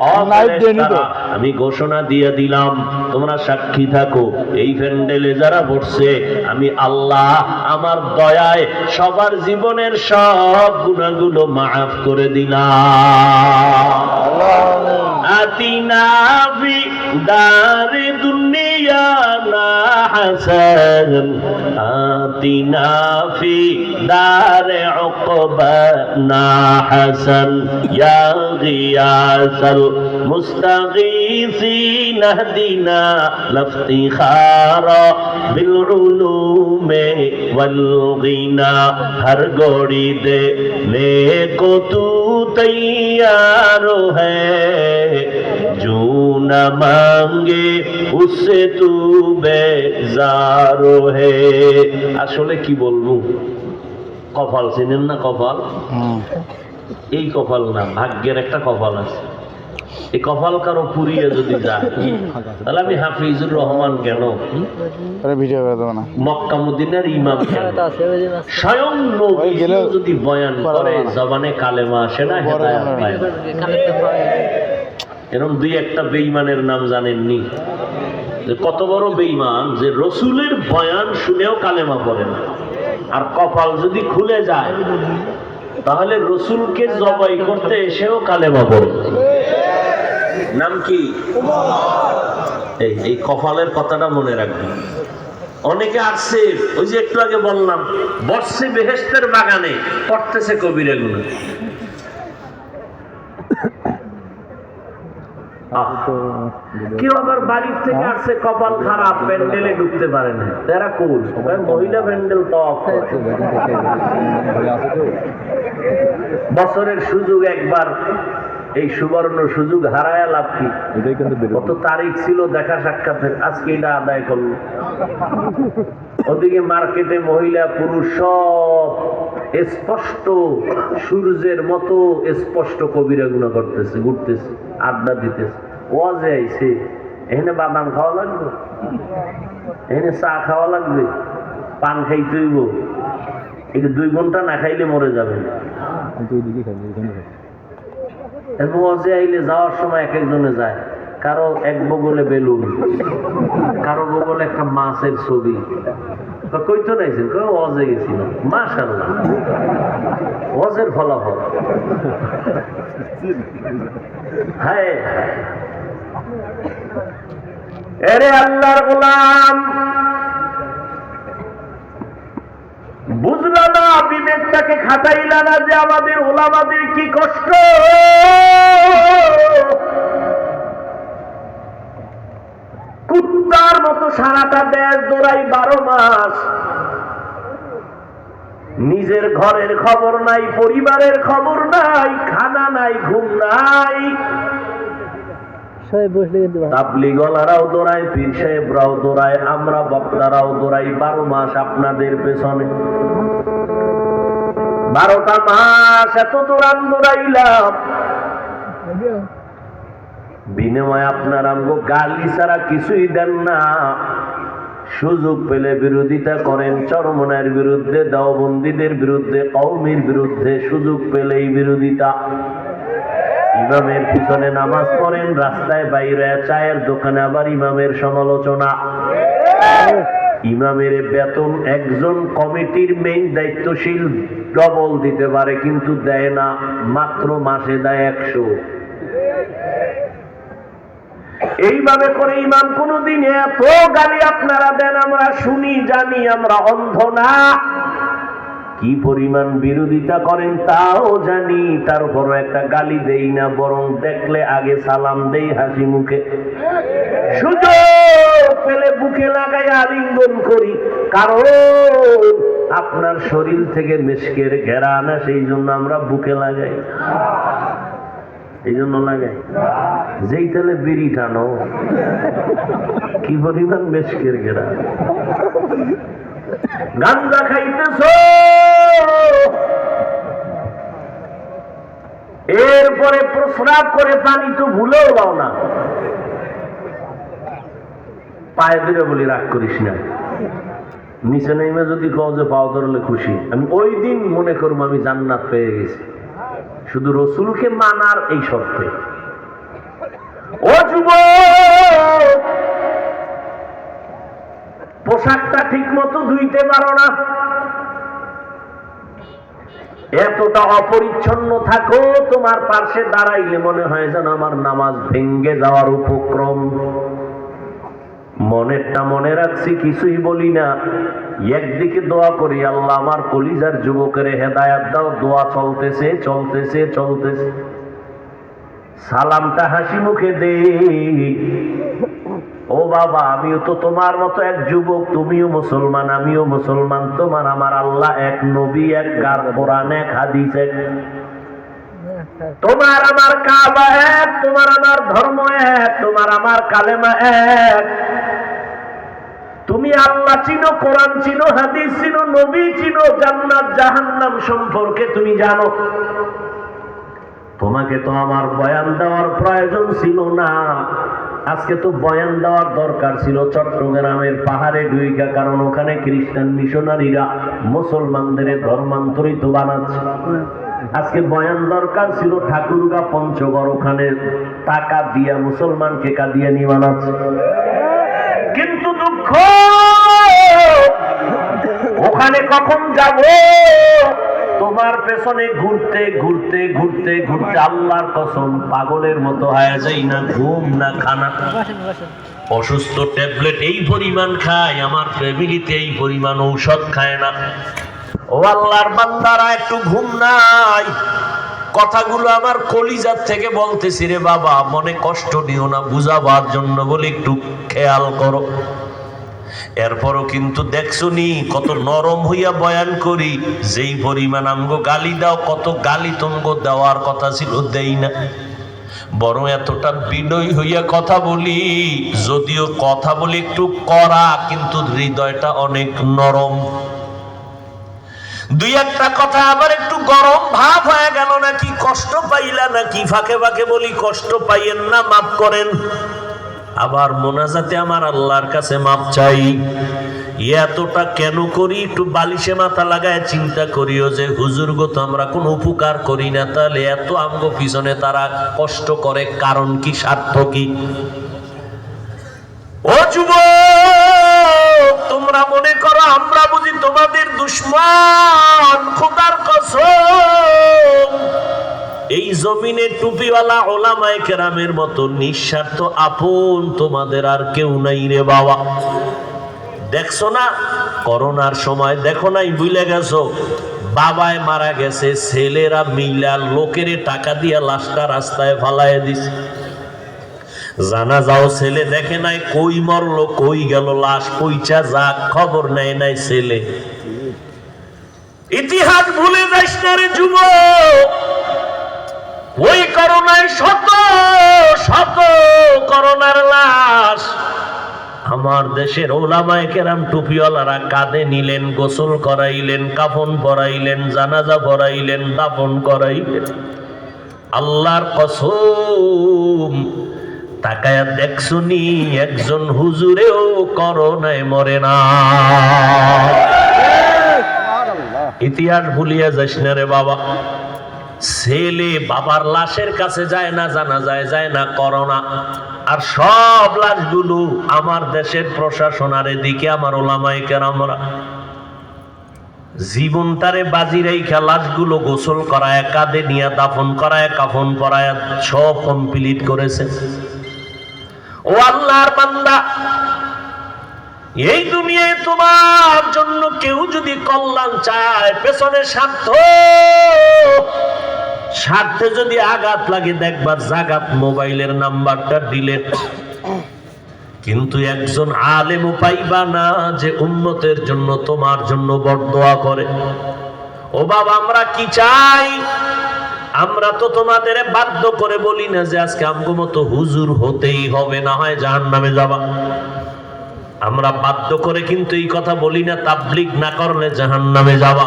ও ফেরেশতারা, আমি ঘোষণা দিয়ে দিলাম, তোমরা সাক্ষী থাকো, এই প্যান্ডেলে যারা বসছে, আমি আল্লাহ আমার দয়ায় সবার জীবনের সব গুনাহগুলো মাফ করে দিলাম। আতিনা ফি দারে দুনিয়া না হাসান, আতিনা ফি দারে উকবা না হাসান, ইয়া গিয়াসাল মুস্তাগীসিন ইহদিনা লাফতিখারা বিল উলুমে ওয়াল গিনা। হর গড়ি দে নেকো তু তৈয়ার হ্যায়, जो न मांगे उससे तू बेजार है। আসলে কি বলবো, কপাল চিনেন না? কপাল, এই কপাল না, ভাগ্যের একটা কপাল আছে। এই কপাল কারো পুরিয়ে যদি যায়, তাহলে আমি হাফিজুর রহমান কেন, মক্কা মদিনার ইমাম কেন, স্বয়ং নবী যদি বয়ান করে জবানে কালেমা আসে না, হেদায়েত পায় না। এরকম দুই একটা বেঈমানের নাম জানেননি? যে কত বড় বেঈমান, যে রসুলের বয়ান শুনেও কালেমা পড়ে না। আর কপাল যদি খুলে যায়, তাহলে রসুলকে জবাই করতে এসেও কালেমা পড়ে। নাম কি? এই কপালের কথাটা মনে রাখবেন। অনেকে আসছে, ওই যে একটু আগে বললাম, বসছে বেহেশতের বাগানে, পড়তেছে কবিরা গুনাহ। কেউ আবার বাড়ির থেকে আসছে, কপাল খারাপ, প্যান্ডেলে ঢুকতে পারে না, তারা কুল মহিলা প্যান্ডেল তওয়াফ করে। বছরের সুযোগ একবার, এই সুবর্ণ সুযোগ হারায় লাভ কি? কত তারিখ ছিল দেখা সাক্ষাতের, আজকে এটা আদায় করলো। ওদিকে মার্কেটে মহিলা পুরুষ সব স্পষ্ট সূর্যের মতো স্পষ্ট কবিরা গুনাহ করতেছে, ঘুরতেছে, আড্ডা দিতেছে। ওয়াজে আইছে, এখানে বাদাম খাওয়া লাগবে, এখানে চা খাওয়া লাগবে, পান খাইতে হইব, এই 2 ঘন্টা না খাইলে মরে যাবে। ওয়াজে আইলে যাওয়ার সময় এক একজনে যায়, কারো এক বগলে বেলুন, কারো বগলে একটা মাছের ছবি। কইতো নাইছেন, ওয়াজে গেছিল, মাশাআল্লাহ, ওয়াজের ফলাফল। হায় এরে আল্লাহর গোলাম, বুঝলা না, বিবেকটাকে খাটাইলা না যে আমাদের ওলামাদের কি কষ্ট। কুত্তার মতো সারাটা দেশ দৌড়াই 12 মাস, নিজের ঘরের খবর নাই, পরিবারের খবর নাই, খানা নাই, ঘুম নাই। তাবলীগওয়ালারাও দৌড়ায়, পীর সাহেবরাও দৌড়ায়, আমরা বক্তারাও দৌড়াই 12 মাস আপনাদের পেছনে। 12টা মাস এত দৌড়াইলাম, বিনিময়ে আপনার আমগো গালি ছাড়া কিছুই দেন না। সুযোগ পেলে বিরোধিতা করেন, চরমনার বিরুদ্ধে, দেওবন্দীদের বিরুদ্ধে, কওমির বিরুদ্ধে, সুযোগ পেলেই বিরোধিতা। ইমামের পিছনে নামাজ পড়েন, রাস্তায় বাইরে চায়ের দোকানে আবার ইমামের সমালোচনা। ইমামের বেতন একজন কমিটির মেইন দায়িত্বশীল ডবল দিতে পারে, কিন্তু দেয় না, মাত্র মাসে দেয় 100। এইভাবে করে ইমাম কোনদিন এত গালি আপনারা দেন, আমরা শুনি, জানি, আমরা অন্ধ না। কি পরিমাণ বিরোধিতা করেন তাও জানি, তারপরও একটা গালি দেই না, বরং দেখলে আগে সালাম দেই হাসি মুখে। সুযোগ পেলে বুকে লাগাই আলিঙ্গন করি, কারণ আপনার শরীর থেকে মেশকের ঘেরা না, সেই জন্য আমরা বুকে লাগাই, এই জন্য লাগাই। যেই তেলে বিড়ি টানো, কি পরিমাণ মেশকের ঘেরা। গাঞ্জা খাইতেছ, এরপরে প্রস্রাব করে পানি তো ভুলেও দাও না। পায়ে ধরে বলি রাগ করিস না, নিচে নেমে যদি কও যে পাও ধরলে খুশি, আমি ওই দিন মনে করবো আমি জান্নাত পেয়ে গেছি, শুধু রসুলকে মানার এই শর্তে। ও যুবক, পোশাকটা ঠিক মতো ধুইতে পারো না, এতটা অপরিচ্ছন্ন থাকো, তোমার পাশে দাঁড়াইলে মনে হয় যেন আমার নামাজ ভেঙ্গে যাওয়ার উপক্রম। মনেরটা মনে রাখছি, কিছুই বলি না, একদিকে দোয়া করি, আল্লাহ আমার কলিজার যুবকের হেদায়াত দাও। দোয়া চলতেছে চলতেছে চলতেছে, সালামটা হাসি মুখে দে। ও বাবা, আমিও তো তোমার মতো এক যুবক, তুমিও মুসলমান, আমিও মুসলমান, তোমার আমার আল্লাহ এক, নবী এক, কোরআন এক, হাদিস এক, তোমার আমার কাবা এক, তোমার আমার ধর্ম এক, তোমার আমার কালেমা এক। তুমি আল্লাহ চিনো, কোরআন চিনো, হাদিস চিনো, নবী চিনো, জান্নাত জাহান্নাম সম্পর্কে তুমি জানো। তোমাকে তো আমার বয়ান দেওয়ার প্রয়োজন ছিল না, আজকে তো বয়ান দেওয়ার দরকার ছিল চট্টগ্রামের পাহাড়ে ঢুইকা, কারণ ওখানে খ্রিস্টান মিশনারিরা মুসলমানদের ধর্মান্তরিত বানাচ্ছে। আজকে বয়ান দরকার ছিল ঠাকুরগা পঞ্চগড়, ওখানে টাকা দিয়া মুসলমানকে কাদিয়ানি বানাচ্ছে। কিন্তু দুঃখ, ওখানে কখন যাব? তোমার পেছনে ঘুরতে ঘুরতে ঘুরতে ঘুরতে আল্লাহর কসম পাগলের মতো হয়ে যাই না, ঘুম না খানা, অসুস্থ ট্যাবলেট এই পরিমাণ খায়, আমার ফ্যামিলিতে এই পরিমাণ ঔষধ খায় না। ও আল্লাহর বান্দারা, একটু ঘুম নাই। কথাগুলো আমার কলিজার থেকে বলতেছি রে বাবা, মনে কষ্ট দিও না, বুঝাবার জন্য বলে একটু খেয়াল করো। এরপরও কিন্তু দেখছো নি কত নরম হইয়া বয়ান করি, যেই পরিমাণ আমগো গালি দাও, কত গালি তোমগো দেওয়ার কথা ছিল দেই না, বরং এতটা বিনয় হইয়া কথা বলি। যদিও কথা বলি একটু কড়া, কিন্তু হৃদয়টা অনেক নরম। দুই একটা কথা আবার একটু গরম ভাব হয়ে গেল নাকি, কষ্ট পাইলা নাকি, ফাঁকে ফাঁকে বলি কষ্ট পাইয়েন না, মাফ করেন। আবার মোনাজাতে আমার আল্লাহর কাছে মাপ চাই। এতটা কেন করি, একটু বালিশে মাথা লাগায় চিন্তা করিও যে হুজুর গো তো আমরা কোনো উপকার করি না, তাহলে এত আমগো পিছনে তারা কষ্ট করে, কারণ কি, স্বার্থ কি? ও যুবক, তোমরা মনে করো আমরা বুঝি তোমাদের দুশমন? খোদার কসম, এই জমিনে টুপিওয়ালা ওলামায়ে কেরামের মতো নিঃস্বার্থ আপন তোমাদের আর কেউ নাই রে বাবা। দেখছো না করোনার সময়, দেখো নাই, ভুলে গেছো, বাবায় মারা গেছে, ছেলেরা মিলা লোকেরে টাকা দিয়া লাশটা রাস্তায় ফালায় দিছে। জানা যাও ছেলে দেখে নাই, কই মরলো, কই গেল লাশ, কইচা যাক, খবর নেয় নাই ছেলে। ইতিহাস ভুলে যাস না রে যুবক। ওই করোনায় শত শত করোনার লাশ আমার দেশের ওলামায়ে কেরাম টুপিওয়ালারা কাঁধে নিলেন, গোসল করাইলেন, কাফন পরাইলেন, জানাজা পরাইলেন, দাফন করাইলেন। আল্লাহর কসম, তাকায়া দেখছুনি একজন হুজুরেও করোনায় মরে না। ইতিহাস ভুলিয়া যাস না রে বাবা। ছেলে বাবার লাশের কাছে যায় না, জানাজায় যায় না, করোনা। আর সব লাশগুলো আমার দেশের প্রশাসন আর এদিকে আমার ওলামায়ে কেরামরা জীবনটারে বাজি রেখা লাশগুলো গোসল করায়, কাঁধে নিয়ে দাফন করায়, কাফন পরায় সব কমপ্লিট করেছে। ও আল্লাহর বান্দা, এই দুনিয়ায় তোমার জন্য কেউ যদি কল্যাণ চায়, পেছনে স্বার্থে যদি আঘাত লাগে, দেখবা জাগাত মোবাইলের নাম্বারটা ডিলেট। কিন্তু একজন আলেমও পাইবা না যে উম্মতের জন্য তোমার জন্য বরদোয়া করে। ও বাবা, আমরা কি চাই? আমরা তো তোমাদের বাধ্য করে বলি না যে আজকে আমগো মতো হুজুর হতেই হবে, না হয় জাহান্নামে যাবা। আমরা বাধ্য করে কিন্তু এই কথা বলি না তাবলীগ না করলে জাহান্নামে যাবা,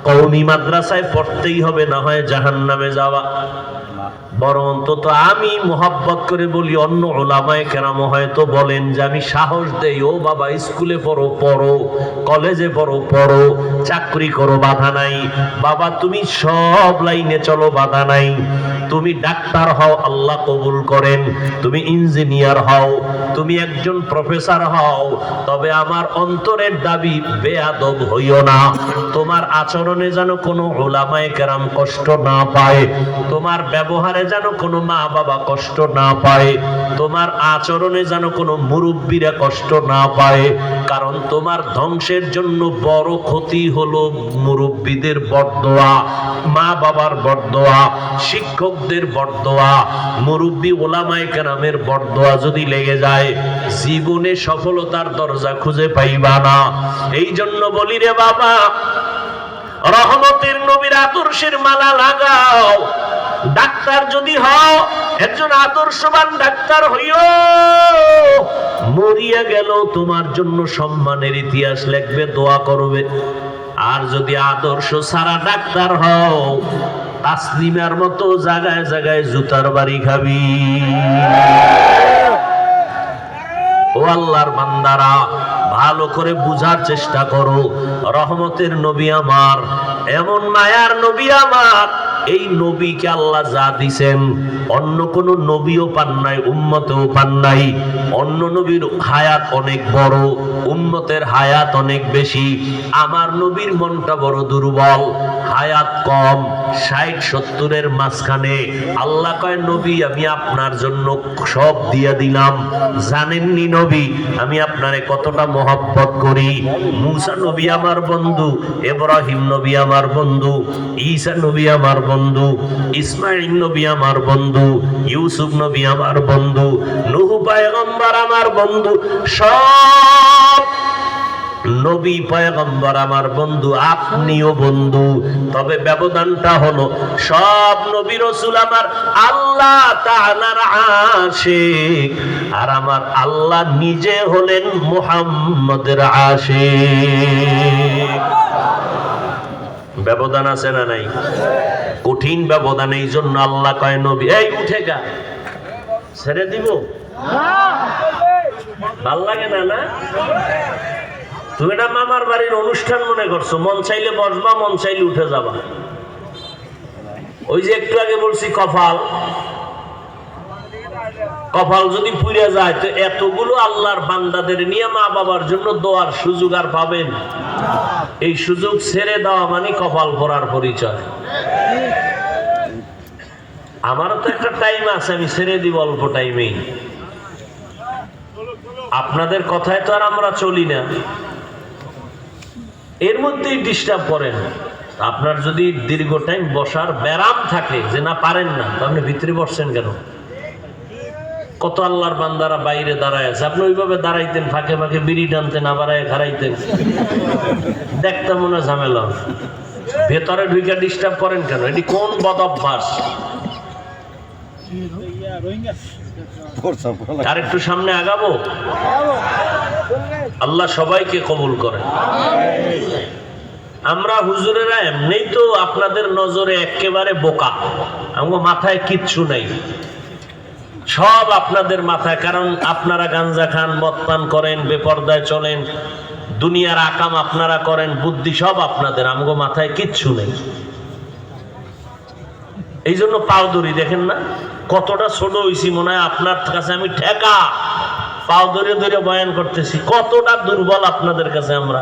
কওমি মাদ্রাসায় পড়তেই হবে, না হয় জাহান্নামে যাবা। বরং অন্তত আমি মোহাব্বত করে বলি, অন্য ওলামায়ে কেরাম হয়তো বলেন যে আমি সাহস দেই, ও বাবা স্কুলে পড়ো পড়ো, কলেজে পড়ো পড়ো, চাকরি করো বাধা নাই, বাবা তুমি সব লাইনে চলো বাধা নাই, তুমি ডাক্তার হও আল্লাহ কবুল করেন, তুমি ইঞ্জিনিয়ার হও, তুমি একজন প্রফেসর হও, তবে আমার অন্তরের দাবি বেয়াদব হইও না। তোমার আচরণে যেন কোনো ওলামায়ে কেরাম কষ্ট না পায়, তোমার ব্যবহারে যেন কোনো মা বাবা কষ্ট না পায়, তোমার আচরণে যেন কোনো মুরব্বীরা কষ্ট না পায়। কারণ তোমার ধ্বংসের জন্য বড় ক্ষতি হলো মুরব্বীদের বরদোয়া, মা বাবার বরদোয়া, শিক্ষকদের বরদোয়া, মুরব্বী ওলামায়ে কেরামের বরদোয়া যদি লেগে যায়, জীবনে সফলতার দরজা খুঁজে পাইবা না। এই জন্য বলি রে বাবা, রহমতের নবীর আদর্শের মালা লাগাও। ডাক্তার যদি হও, একজন আদর্শবান ডাক্তার হইও, মরিয়া গেল তোমার জন্য সম্মানের ইতিহাস লিখবে, দোয়া করবে। আর যদি আদর্শ সারা ডাক্তার হও, তাসলিমার মতো জায়গায় জায়গায় জুতার বাড়ি খাবি। ও আল্লাহর বান্দারা, ভালো করে বুঝার চেষ্টা করো। রহমতের নবী আমার, এমন মায়ার নবী আমার, এই নবীকে আল্লাহ যা দিছেন অন্য কোন নবীও পান নাই, উম্মতেও পান নাই। অন্য নবীর হায়াত অনেক বড়, উম্মতের হায়াত অনেক বেশি। আমার নবীর মনটা বড় দুর্বল, হায়াত কম, ৬০-৭০-এর মাঝখানে। আল্লাহ কয়, নবী আমি আপনার জন্য সব দিয়ে দিলাম। জানেননি নবী আমি আপনারে কতটা মহব্বত করি। মুসা নবী আমার বন্ধু, ইব্রাহিম নবী আমার বন্ধু, ঈসা নবী আমার বন্ধু, ইসমাঈল নবী আমার বন্ধু, ইউসুফ নবী আমার বন্ধু, নূহ পয়গম্বর আমার বন্ধু, সব নবী পয়গম্বর আমার বন্ধু, আপনিও বন্ধু। তবে ব্যবধানটা হলো, সব নবী রাসূল আমার আল্লাহ তাআলার আশিক, আর আমার আল্লাহ নিজে হলেন মুহাম্মদের আশিক। ব্যবধান আছে না নাই? কঠিন ব্যবধান। এই জন্য আল্লাহ কয়, নবী এই উঠে গা, ছেড়ে দিব। ভাল লাগে না? না, তুমি এটা মামার বাড়ির অনুষ্ঠান মনে করছো, মন চাইলে বসবা, মন চাইলে উঠে যাবা। ওই যে একটু আগে বলছি কপাল, কপাল যদি পুড়ে যায় তো এতগুলো আল্লাহর বান্দাদের নিয়ে মা বাবার জন্য দোয়ার সুযোগ আর পাবেন? এই সুযোগ ছেড়ে দেওয়া মানে কপাল পড়ার পরিচয়। আমারও তো একটা টাইম আছে, আমি ছেড়ে দিব অল্প টাইমেই। আপনাদের কথায় তো আর আমরা চলি না, এর মধ্যেই ডিস্টার্ব করেন। আপনার যদি দীর্ঘ টাইম বসার ব্যারাম থাকে, যে না পারেন না, তো আপনি ভিতরে বসছেন কেন? কত আল্লাহর বান্দারা বাইরে দাঁড়ায় আছে, আপনি ওইভাবে দাঁড়াইতেন, ফাঁকে ফাঁকে বিড়ি টানতেন, আবার খাড়াইতেন, দেখতে মনে ঝামেলা। ভেতরে ঢুকে ডিস্টার্ব করেন কেন? এটি কোন বদ অভ্যাস? আর একটু সামনে আগাবো। আল্লাহ সবাইকে কবুল করেন। আমরা হুজুরেরা এমনি তো আপনাদের নজরে একেবারে বোকা, আমার মাথায় কিচ্ছু নাই, সব আপনাদের মাথায়। কারণ আপনারা গাঞ্জা খান, মদ পান করেন, বেপরদায় চলেন, দুনিয়ার আকাম আপনারা করেন, বুদ্ধি সব আপনাদের, আমগো মাথায় কিচ্ছু নেই। এই জন্য পাও ধরি, দেখেন না কতটা ছোট হইছি মনে হয় আপনার কাছে আমি ঠেকা পাও ধরে ধরে বয়ান করতেছি, কতটা দুর্বল আপনাদের কাছে আমরা।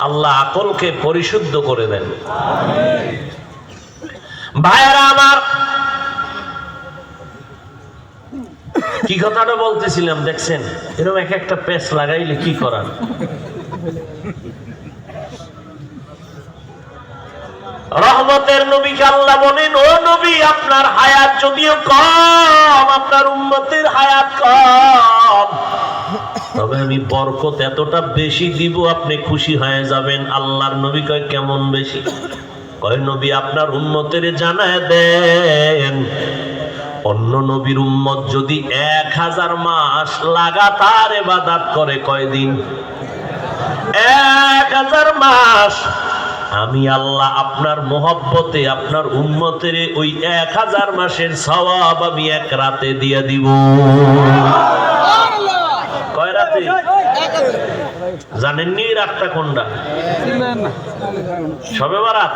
আল্লাহ আকলকে পরিশুদ্ধ করে দেন। ভাইয়েরা আমার, কি কথাটা বলতেছিলাম দেখছেন, এরকম এক একটা পেস লাগাইলে কি করার। রহমতের নবীকে আল্লাহ বলেন, ও নবী আপনার হায়াত যদিও কম, আপনার উম্মতের হায়াত কম, তবে আমি বরকত এতটা বেশি দিব আপনি খুশি হয়ে যাবেন। আল্লাহর নবী কয় কেমন বেশি? কয় নবী আপনার উম্মতের জানায় দেন, অন্য নবীর উম্মত যদি 1000 মাস লাগাতার ইবাদত করে, কয়দিন? 1000 মাস। আমি আল্লাহ আপনার মোহব্বতে আপনার উম্মতের ওই 1000 মাসের সওয়াব আমি এক রাতে দিয়ে দিব। কয় রাতে? জানেননি রাতটা কোনটা? শবে বরাত,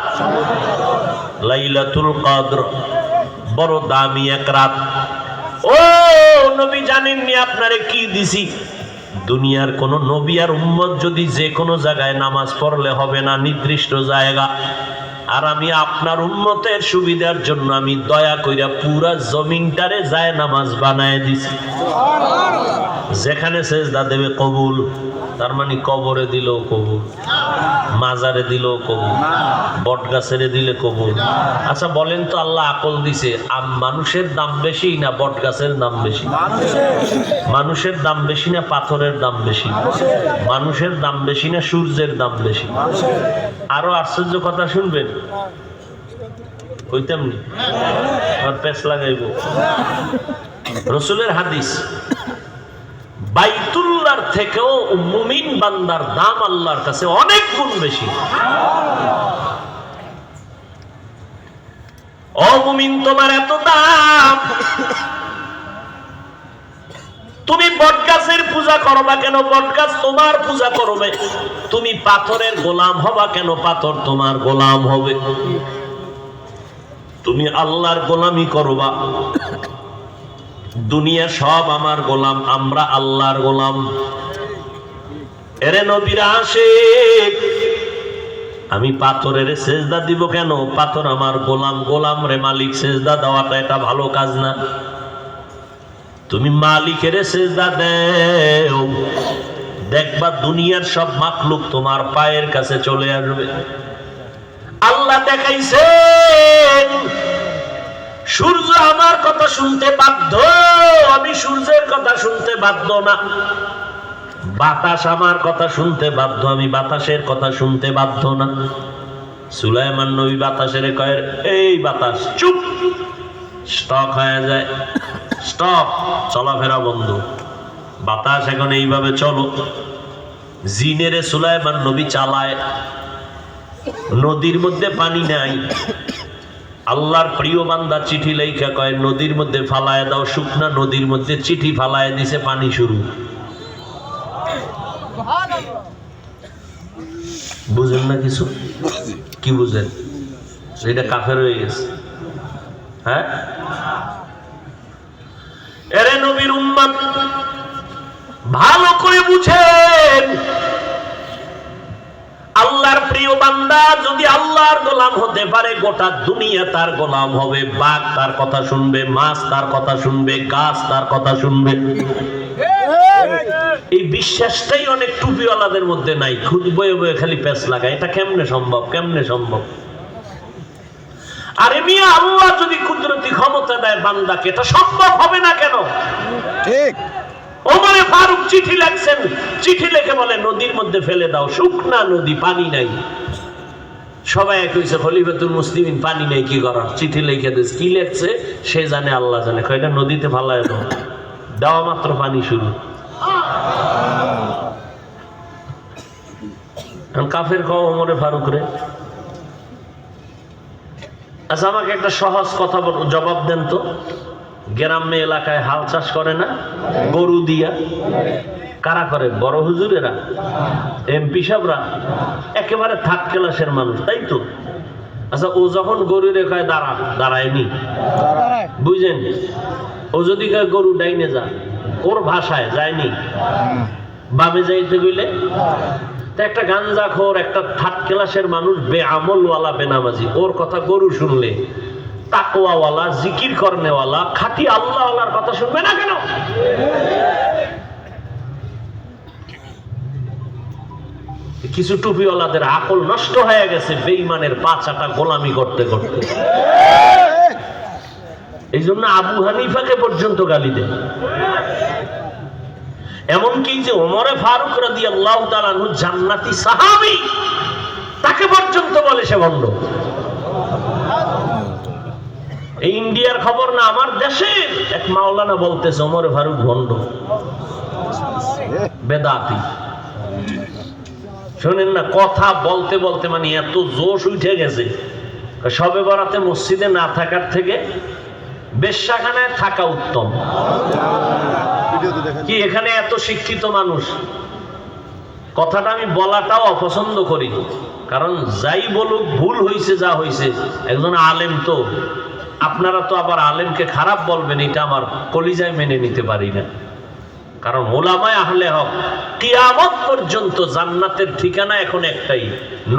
লাইলাতুল কদর, বড় দামি এক রাত। ও নবী জানেননি আপনারে কি দিছি? দুনিয়ার কোন নবী আর উম্মত যদি যে কোনো জায়গায় নামাজ পড়লে হবে না, নির্দিষ্ট জায়গা। আর আমি আপনার উম্মতের সুবিধার জন্য আমি দয়া কইরা পুরা জমিনটারে যায় নামাজ বানায় দিছি। যেখানে সেজদা দেবে কবুল, তার মানে কবরে দিলেও কবুল, মাজারে দিলেও কবুল, বট গাছেরে দিলে কবুল। আচ্ছা বলেন তো, আল্লাহ আকল দিছে, মানুষের দাম বেশি না বট গাছের দাম বেশি? মানুষের দাম বেশি না পাথরের দাম বেশি? মানুষের দাম বেশি না সূর্যের দাম বেশি? আরো আশ্চর্য কথা শুনবেন, কইতাম নি আর পেছ লাগাইব। রাসূলের হাদিস, বাইতুল্লাহর থেকেও মুমিন বান্দার দাম আল্লাহর কাছে অনেক গুণ বেশি। ও মুমিন, তোমার এত দাম, তুমি বটগাছের পূজা করবা কেন? বটগাছ তোমার পূজা করবে। তুমি পাথরের গোলাম হবা কেন? পাথর তোমার গোলাম হবে। তুমি আল্লাহর গোলামি করবা। দুনিয়া সব আমার গোলাম, আমরা আল্লাহর গোলাম। এরে নবীরা আশিক, আমি পাথরের সেজদা দিব কেন? পাথর আমার গোলাম, গোলাম রে মালিক সেজদা দেওয়াটা এটা ভালো কাজ না। তুমি মালিকের সেজদা দেও, দেখবা দুনিয়ার সব মাখলুক তোমার পায়ের কাছে চলে আসবে। আল্লাহ দেখাইছেন সূর্য আমার কথা শুনতে বাধ্য, আমি সূর্যের কথা শুনতে বাধ্য না। বাতাস আমার কথা শুনতে বাধ্য, আমি বাতাসের কথা শুনতে বাধ্য না। সুলাইমান নবী বাতাসের কয়, এই বাতাস চুপ, স্টক হয়ে যায়, স্টপ, চলাফেরা বন্ধ। বাতাস এখন এইভাবে চলো। জিনেরে সুলাইমান নবী চালায়। নদীর মধ্যে পানি নাই, আল্লাহর প্রিয় বান্দা চিঠি লেখা কয় নদীর মধ্যে ফালায় দাও। শুকনা নদীর মধ্যে চিঠি ফালায় দিছে, পানি শুরু। বুঝেন না কিছু? কি বুঝেন? এটা কাফের হয়ে গেছে। হ্যাঁ, এরে নবীর উম্মত ভালো করে বুঝেন, আল্লাহর প্রিয় বান্দা যদি আল্লাহর গোলাম হতে পারে, গোটা দুনিয়া তার গোলাম হবে। বাঘ তার কথা শুনবে, মাছ তার কথা শুনবে, গাছ তার কথা শুনবে। এই বিশ্বাসটাই অনেক টুপিওয়ালাদের মধ্যে নাই। খুদ বয়ে বয়ে খালি পেছ লাগায়। এটা কেমনে সম্ভব? কেমনে সম্ভব? আরে মিয়া, আল্লাহ যদি কুদরতি ক্ষমতা দেয় বান্দাকে, এটা সম্ভব হবে না কেন? ঠিক। ওমরে ফারুক চিঠি লিখছেন, চিঠি লিখে বলে নদীর মধ্যে ফেলে দাও। শুকনা নদী, পানি নাই। সবাই কইছে খলিফাতুল মুসলিমিন, পানি নাই, কি করার? চিঠি লিখে দিস, কি লিখছে সে জানে, আল্লাহ জানে। কয়টা নদীতে ফালায় দাও, দেওয়া মাত্র পানি শুরু। কাফের কও ওমরে ফারুক রে। আচ্ছা, আমাকে একটা সহজ কথা জবাব দেন তো, গ্রাম্য এলাকায় হাল চাষ করে না গরু দিয়া? কারা করে? বড় হুজুরেরা, এমপি সাহেবরা, একেবারে থার্ড ক্লাসের মানুষ, তাই তো? আচ্ছা, ও যখন গরু রেখায় দাঁড়ায়নি, বুঝলেন? ও যদি গরু ডাইনে যা, ওর ভাষায় যায়নি, বামে যাইতে গেলে একটা গাঞ্জাখোর, একটা থার্ড ক্লাসের মানুষ, বেআমলওয়ালা, বেনামাজি, ওর কথা গরু শুনলে তাকওয়াওয়ালা, জিকির করনেওয়ালা, খাঁটি আল্লাহওয়ালার কথা শুনবে না কেন? কিছু টুপিওয়ালাদের আকল নষ্ট হয়ে গেছে বেঈমানের পাছাটা গোলামি করতে করতে। এই জন্য আবু হানিফাকে পর্যন্ত গালি দেয়। এমনকি যে ওমরে ফারুক রাদিয়াল্লাহু তাআলা আনহু জান্নাতি সাহাবী, তাকে পর্যন্ত বলে সে ভণ্ড। এই ইন্ডিয়ার খবর না, আমার দেশের এক মাওলানা বলতেছে ওমরে ফারুক ভণ্ড, বেদাতি। শোনেন না, কথা বলতে বলতে মানে এত জোশ উঠে গেছে, শবে বরাতে মসজিদে না থাকার থেকে বেশ্যাখানায় থাকা উত্তম। কি এখানে এত শিক্ষিত মানুষ, কথাটা আমি বলাটাও অপছন্দ করি, কারণ যাই বলুক ভুল হয়েছে, যা হয়েছে, একজন আলেম তো, আপনারা তো আবার আলেমকে খারাপ বলবেন, এটা আমার কলিজায় মেনে নিতে পারি না। কারণ ওলামায়ে আহলে হক কিয়ামত পর্যন্ত জান্নাতের ঠিকানা এখন একটাই,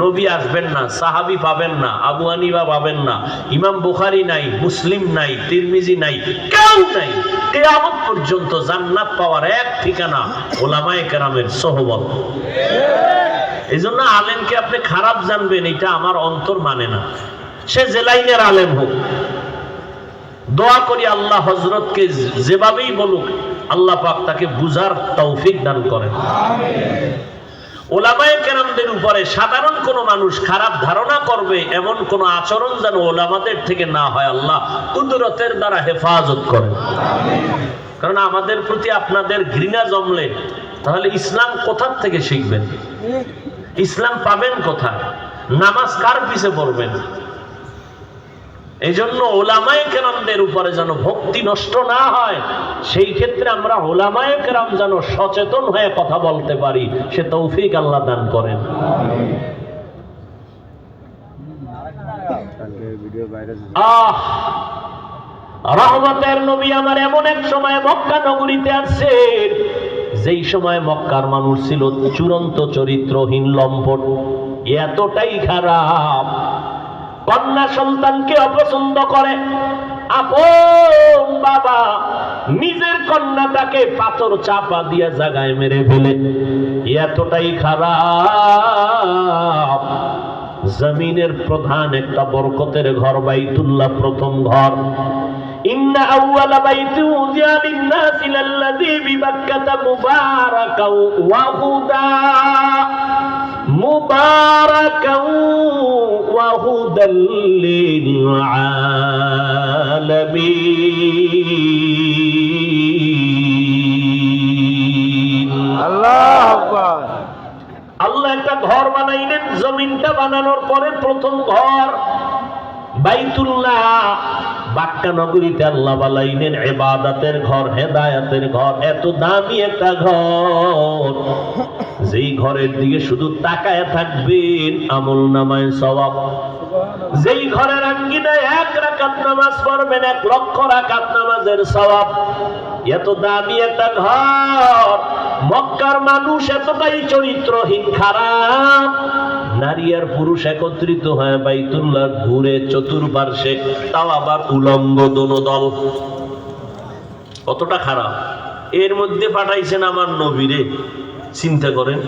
নবী আসবেন না, সাহাবী পাবেন না, আবু হানিফা পাবেন না, ইমাম বুখারী নাই, মুসলিম নাই, তিরমিজি নাই, কেউ নাই। কিয়ামত পর্যন্ত জান্নাত পাওয়ার এক ঠিকানা ওলামায়ে কেরামের সোহবত। এই জন্য আলেমকে আপনি খারাপ জানবেন, এটা আমার অন্তর মানে না। সে যে লাইনের আলেম হোক, দোয়া করি আল্লাহ হযরতকে যেভাবেই বলুক, আল্লাহ পাক তাকে বুঝার তৌফিক দান করেন। ওলামায়ে কেরামদের উপরে সাধারণ কোন মানুষ খারাপ ধারণা করবে এমন কোন আচরণ যেন ওলামাদের থেকে না হয়, আল্লাহ কুদরতের দ্বারা হেফাজত করেন। কারণ আমাদের প্রতি আপনাদের ঘৃণা জমলে তাহলে ইসলাম কোথার থেকে শিখবেন? ইসলাম পাবেন কোথায়? নামাজ কার পিছে পড়বেন? এই জন্য ওলামায়ে কেরামদের উপরে যেন ভক্তি নষ্ট না হয়, সেই ক্ষেত্রে আমরা ওলামায়ে কেরাম যেন সচেতন হয়ে কথা বলতে পারি, সে তৌফিক আল্লাহ দান করেন। রহমতের নবী আমার এমন এক সময় মক্কা নগরীতে আসছেন, যেই সময় মক্কার মানুষ ছিল চূড়ান্ত চরিত্রহীন, লম্পট, এতটাই খারাপ, কন্যা সন্তানকে অপছন্দ করে। আপন বাবা নিজের কন্যাটাকে পাথর চাপা দিয়ে জায়গায় মেরে ফেলে, এতটাই খারাপ। জমিনের প্রধান একটা বরকতের ঘর বাইতুল্লাহ, প্রথম ঘর। ইন্না আউওয়ালা বাইতিন উযিয়া লিন-নাসি লাল্লাযী বিবাক্কাতা মুবারাকাও ওয়া হুদা, মুবারাকাও ওয়া হুদাল লিল আলামিন। আল্লাহু আকবার। আল্লাহ একটা ঘর বানাইলেন, জমিনটা বানানোর পরে প্রথম ঘর বাইতুল্লাহ, বাক্কা নগরীতে আল্লাহ বানাইলেন ইবাদতের ঘর, হেদায়েতের ঘর। এত দামি একটা ঘর, যেই ঘরের দিকে শুধু তাকায় থাকবেন আমল নামায় সওয়াব। যেই ঘরের আঙ্গিনায় 1 রাকাত নামাজ পড়বেন 1 লক্ষ রাকাত নামাজের সওয়াব। এত দামি একটা ঘর, মক্কার মানুষ এতটাই চরিত্রহীন, খারাপ। নারী আর পুরুষ একত্রিত হয় বাইতুল্লাহ ঘুরে চতুর্পার্শ্বে, তাও আবার উলঙ্গ দোনো দল। কতটা খারাপ! এর মধ্যে পাঠাইছেন আমার নবীরে, চিন্তা করেন,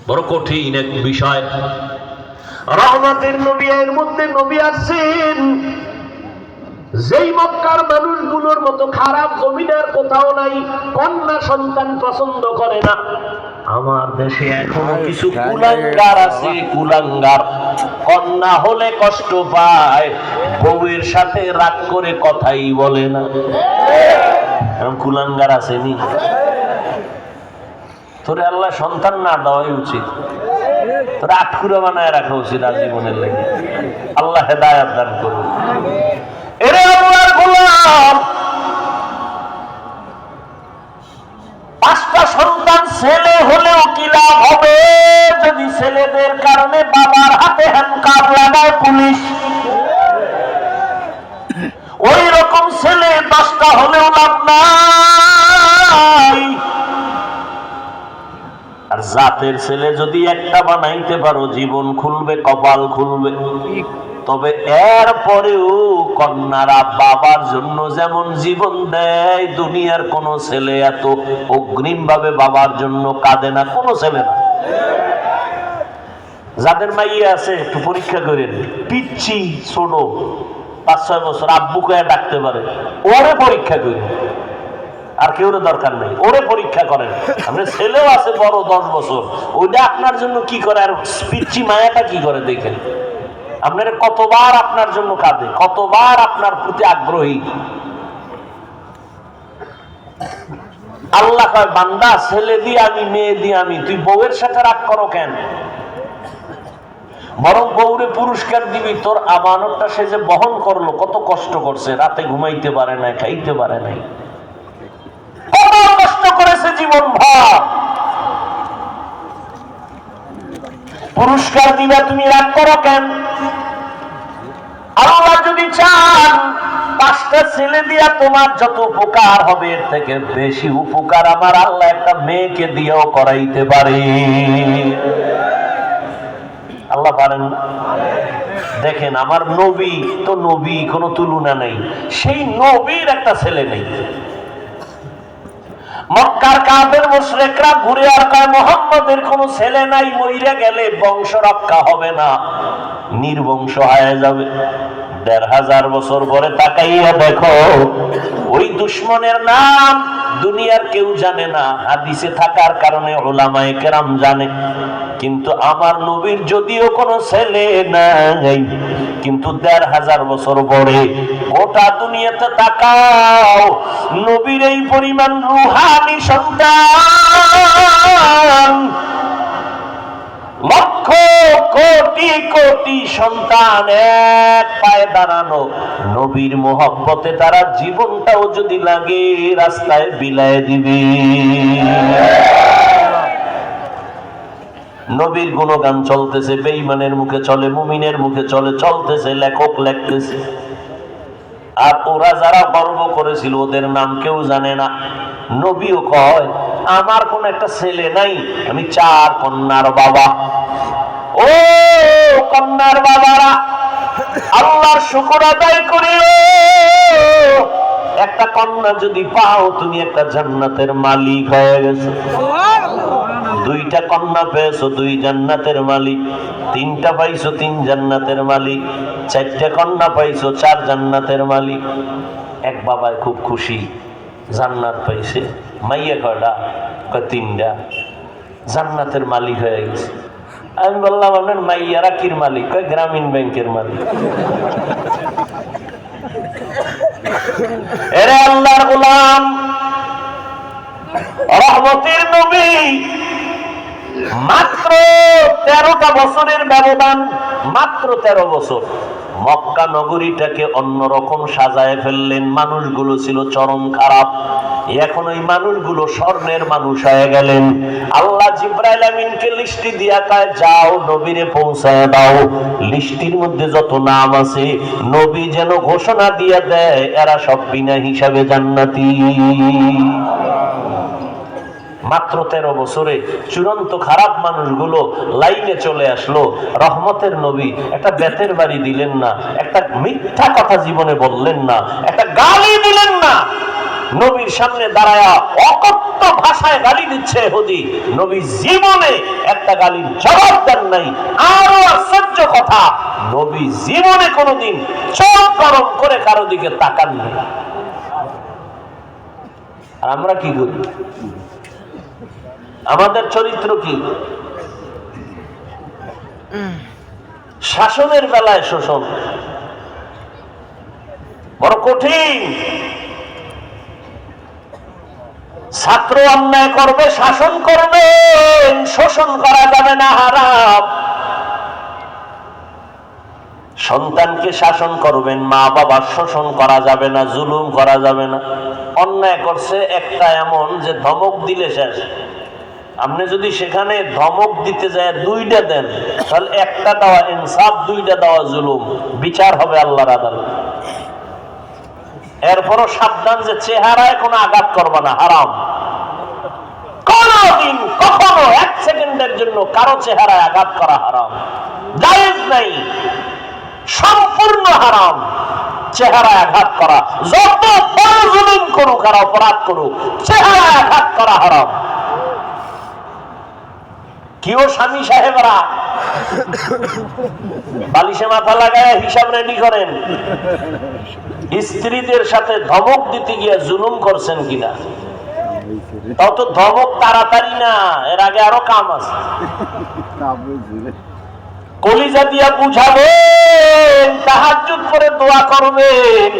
বড় কঠিন এক বিষয়। রহমতের নবী, এর মধ্যে নবী আসছেন যেই মক্কার মানুষগুলোর মতো খারাপ জমিনের কোথাও নাই, কন্যা সন্তান পছন্দ করে না। আমার দেশে এখনো কিছু কুলাঙ্গার আছে, কুলাঙ্গার। কন্যা হলে কষ্ট পায়, বউয়ের সাথে রাগ করে কথাই বলে না। এমন কুলাঙ্গার আসেনি? তোরে আল্লাহ সন্তান না দেওয়াই উচিত, তোরে আটকুরা বানায় রাখা উচিত আজীবনের লেগে। আল্লাহ হেদায়েত দান করুন। এরে আল্লাহর গোলাম, 5টা সন্তান ছেলে হলেও কি লাভ হবে যদি ছেলেদের কারণে বাবার হাতে হ্যান্ডকাপ লাগায় পুলিশ, ওই রকম ছেলে 10টা হলেও লাভ নাই। আর জাতের ছেলে যদি একটা বানাইতে পারো, জীবন খুলবে, কপাল খুলবে। তবে এর পরেও কন্যারা বাবার জন্য যেমন জীবন দেয়, দুনিয়ার কোন ছেলে এত অগ্রিম ভাবে বাবার জন্য কাঁদে না, কোন ছেলে না। যাদের মাইয়া আছে একটু পরীক্ষা করেন, পিচ্ছি ছোট 5-6 বছর আব্বু কয়ে ডাকতে পারে, ওরে পরীক্ষা করেন। আর কেউ দরকার নেই, ওরে পরীক্ষা করেন। আপনার ছেলেও আছে বড় 10 বছর, ওইটা আপনার জন্য কি করে, আর পিচ্ছি মায়াটা কি করে দেখেন। আপনার কতবার আপনার জন্য কাঁদে, কতবার আপনার প্রতি আগ্রহী। আল্লাহ কয়, বান্দা ছেলে দিয়ে আমি, মেয়ে দিয়ে আমি, তুই বউয়ের সাথে রাগ করো কেন? বরং বউরে পুরস্কার দিবি, তোর আমানতটা সে যে বহন করলো, কত কষ্ট করছে, রাতে ঘুমাইতে পারে নাই, খাইতে পারে নাই, কত কষ্ট করেছে জীবন ভর। পুরস্কার দিবা, তুমি রাগ করো কেন? আল্লাহ যদি চান 5টা ছেলে দিয়া তোমার যত উপকার হবে, এর থেকে বেশি উপকার আমার আল্লাহ একটা মেয়েকে দিয়েও করাইতে পারে। আল্লাহ পারেন না? দেখেন, আমার নবী তো নবী, কোনো তুলনা নেই। সেই নবীর একটা ছেলে নেই। মক্কার কাফের মুশরিকরা ঘুরে আর কয়, মুহাম্মদের কোনো ছেলে নাই, মইরা গেলে বংশ রক্ষা হবে না, নির্বংশ হয়ে যাবে। 1500 বছর পরে তাকাইয়া দেখো, ওই দুশমনের নাম দুনিয়ার কেউ জানে না, হাদিসে থাকার কারণে উলামায়ে কেরাম জানে। কিন্তু আমার নবীর যদিও কোনো ছেলে নাই, কিন্তু 1500 বছর পরে গোটা দুনিয়াতে তাকাও, নবীর এই পরিমাণ রূহানি সন্তান, লক্ষ কোটি কোটি সন্তান এক পায়ে দাঁড়ানো, নবীর মোহব্বতে তারা জীবনটাও যদি লাগে রাস্তায় বিলায় দিবে। নবীর গুণগান চলতেছে, বেঈমানের মুখে চলে, মুমিনের মুখে চলে, চলতেছে, লেখক লেখতেছে। আর ওরা যারা গর্ব করেছিল, ওদের নাম কেউ জানে না। নবীও কয়, আমার কোন একটা ছেলে নাই, আমি 4 কন্যার বাবা। ও কন্যার বাবারা, আল্লাহর শুকর আদায় করিও। একটা কন্যা যদি পাও, তুমি একটা জান্নাতের মালিক হয়ে গেছো। 2টা কন্যা পেয়েছো, 2 জান্নাতের মালিক। 3টা পাইছো, 3 জান্নাতের মালিক। 4টা কন্যা পাইছো, 4 জান্নাতের মালিক। এক বাবায় খুব খুশি, জান্নাত পাইছে। মাইয়া কয়টা? কয় 3টা, জান্নাতের মালিক হয়ে গেছে। আমি বললাম, আপনার মাইয়ারা কির মালিক? কয় গ্রামীণ ব্যাংকের মালিক। এরে আল্লাহর গোলাম, রহমতের নবী মাত্র 13টা বছরের ব্যবধান, মাত্র 13 বছর মক্কা নগরীটাকে অন্যরকম সাজায় ফেললেন। মানুষগুলো ছিল চরম খারাপ, এখন ওই মানুষগুলো স্বর্ণের মানুষ হয়ে গেলেন। আল্লাহ জিবরাইল আমিনকে লিস্টি দিয়া কয়, যাও নবীরে পৌঁছায় দাও, লিস্টির মধ্যে যত নাম আছে নবী যেন ঘোষণা দিয়ে দেয়, এরা সব বিনা হিসাবে জান্নাতি। মাত্র 13 বছরে চূড়ান্ত খারাপ মানুষগুলো লাইনে চলে আসলো। রহমতের নবী একটা বেতের বাড়ি দিলেন না, একটা মিথ্যা কথা জীবনে বললেন না, একটা গালি দিলেন না। নবীর সামনে দাঁড়ায়া অকথ্য ভাষায় গালি দিচ্ছে ইহুদি, নবী জীবনে একটা গালির জবাব দেন নাই। আরো আশ্চর্য কথা, নবী জীবনে কোনোদিন চোখ গরম করে কারো দিকে তাকান নাই। আর আমরা কি করি? আমাদের চরিত্র কি? শাসনের বেলায় শোষণ বড় কঠিন। ছাত্র অন্যায় করবে, শাসন করবেন, শোষণ করা যাবে না, হারাম। সন্তানকে শাসন করবেন, মা বাবার শোষণ করা যাবে না, জুলুম করা যাবে না। অন্যায় করছে একটা এমন যে ধমক দিলে শেষ, আপনি যদি সেখানে ধমক দিতে যায় দুইটা দেন, তাহলে একটা দেওয়া ইনসাফ, দুইটা দেওয়া জুলুম, বিচার হবে আল্লাহর আদালতে। এরপরও সাবধান যে চেহারায় কোনো আঘাত করবা না, হারাম। কোনদিন কখনো এক সেকেন্ডের জন্য কারো চেহারায় আঘাত করা হারাম, জায়েজ নাই, সম্পূর্ণ হারাম। চেহারায় আঘাত করা, যত বড় জুলুম করুক আর অপরাধ করুক, চেহারায় আঘাত করা হারাম। কেউ স্বামী সাহেবরা বালিশে মাথা লাগায় হিসাব রেডি করেন, স্ত্রীদের সাথে ধমক দিতে গিয়ে জুলুম করছেন কিনা। তাও তো ধমক তাড়াতাড়ি না, এর আগে আরো কাম আছে। কলিজা দিয়া বুঝাবেন, তাহাজ্জুদ করে দোয়া করবেন,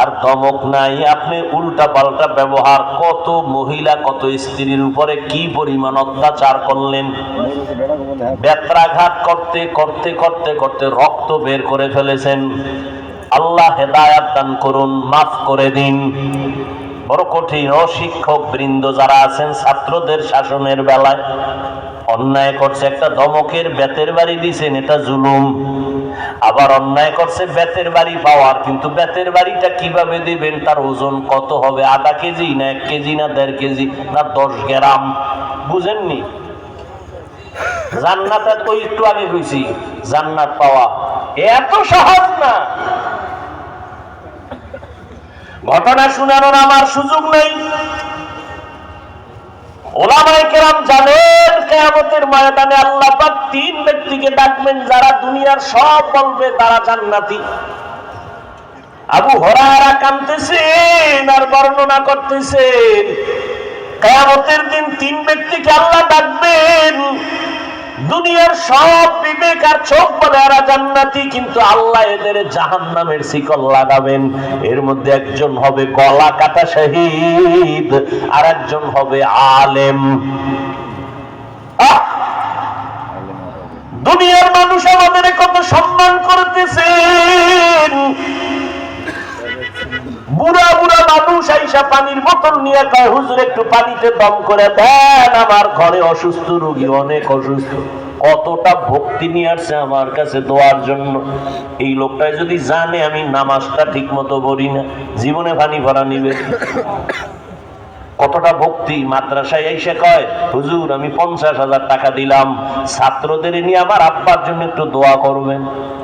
আর ধমক নাই। আপনি উল্টা পাল্টা ব্যবহার, কত মহিলা কত স্ত্রীর উপরে কি পরিমাণ অত্যাচার করলেন। বেত্রাঘাত করতে করতে করতে করতে রক্ত বের করে ফেলেছেন। আল্লাহ হেদায়াত দান করুন, মাফ করে দিন। বড় কঠিন। অশিক্ষক বৃন্দ যারা আছেন, ছাত্রদের শাসনের বেলায় অন্যায় করছে, একটা ধমকের বেতের বাড়ি দিছেন, এটা জুলুম। আবার অন্যায় করছে বেতের বাড়ি পাওয়ার, কিন্তু বেতের বাড়িটা কিভাবে দিবেন, তার ওজন কত হবে, আধা কেজি না 1 কেজি না 1.5 কেজি না 10 গ্রাম, বুঝেননি? জান্নাত ওই একটু আগে কইছি, জান্নাত পাওয়া এত সহজ না। ঘটনা শোনানোর আমার সুযোগ নেই। ওলামায়ে কেরাম জানেন, কিয়ামতের ময়দানে আল্লাহ পাক 3 ব্যক্তিকে ডাকবেন, যারা দুনিয়ার সব বলবে তারা জান্নাতি। আবু হুরায়রা কাঁদতেছেন আর বর্ণনা করতেছেন, কিয়ামতের দিন 3 ব্যক্তিকে আল্লাহ ডাকবেন। দুনিয়ার সব বিবেক আর চোখ বলে এরা জান্নাতি, কিন্তু আল্লাহ এদের জাহান্নামের শিকল লাগাবেন। এর মধ্যে একজন হবে গলা কাটা শহীদ, আর একজন হবে আলেম। দুনিয়ার মানুষ আমাদের কত সম্মান করতেছেন, বুড়া বুড়া মানুষ আইসা পানির বোতল নিয়ে কয়, হুজুর একটু পানিতে দম করে দেন, আমার ঘরে অসুস্থ রোগী, অনেক অসুস্থ। কতটা ভক্তি নিয়ে আসছে আমার কাছে দোয়ার জন্য। এই লোকটাই যদি জানে আমি নামাজটা ঠিক মতো পড়ি না, জীবনে পানি ভরা নিবে। কতটা ভক্তি। মাদ্রাসায় এসে কয়, হুজুর আমি 50,000 টাকা দিলাম, ছাত্রদের নিয়ে আমার আব্বার জন্য একটু দোয়া করবেন।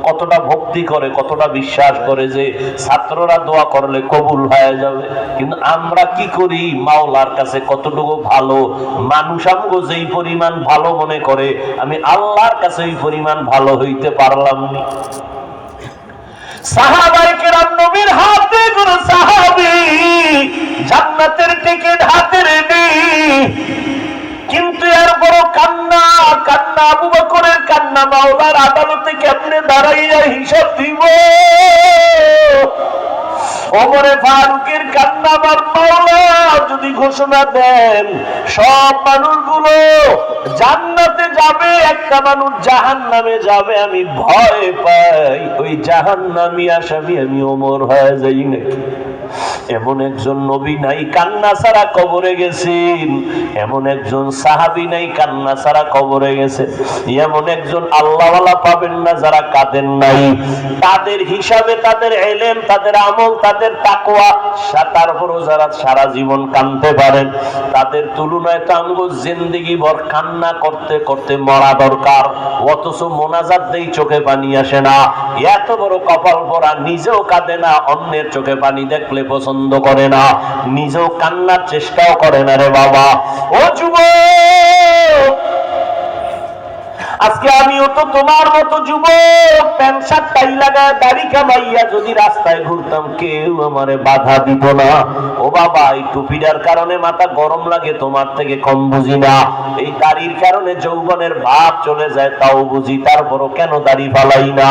কতটা ভক্তি করে, কতটা বিশ্বাস করে যে ছাত্ররা দোয়া করলে কবুল হয়ে যাবে। কিন্তু আমরা কি করি, মাওলার কাছে কতটুকু ভালো, মানুষ আমগো যেই পরিমাণ ভালো মনে করে, আমি আল্লাহর কাছে ওই পরিমাণ ভালো হইতে পারলাম না। সাহাবায়ে কেরাম নবীর হাতে করে সাহাবী, জান্নাতের টিকিট হাতে রেডি, কিন্তু এর বড় কান্না কান্না। আবু বকরের কান্না, মাওলার আদালতে কেমনে দাঁড়াইয়া হিসাব দিব। ওমরে ফারুকের কান্না, আমার মাওলা যদি ঘোষণা দেন সব মানুষগুলো জান্নাতে যাবে, একটা মানুষ জাহান্নামে যাবে, আমি ভয় পাই ওই জাহান্নামী আসামি আমি ওমর হয়ে যাই নাকি। এমন একজন নবী নাই কান্না ছাড়া কবরে গেছেন, এমন একজন সাহাবী নাই কান্না ছাড়া কবরে গেছে, এমন একজন আল্লাহওয়ালা পাবেন না যারা কাঁদেন নাই। তাদের হিসাবে তাদের ইলম, তাদের আমল, তাদের তাকওয়া, তারপরও যারা সারা জীবন কাঁদতে পারেন, তাদের তুলনায় তো আমগো জিন্দেগি ভর কান্না করতে করতে মরা দরকার, অথচ মোনাজাত দেই চোখে পানি আসে না। এত বড় কপাল পরা, নিজেও কাঁদে না, অন্যের চোখে পানি দেখলে পছন্দ করে না, নিজেও কান্নার চেষ্টাও করে না রে বাবা। ও যুবক, আজকে আমিও তো তোমার মতো যুবক, প্যান্ট শার্ট টাই লাগায় দাড়ি কামাইয়া যদি রাস্তায় ঘুরতাম কেউ আমারে বাধা দিত না। ও বাবা, এই টুপিটার কারণে মাথা গরম লাগে, তোমার থেকে কম বুঝি না। এই দাড়ির কারণে যৌবনের ভাব চলে যায়, তাও বুঝি, তারপরও কেন দাড়ি ফালাই না।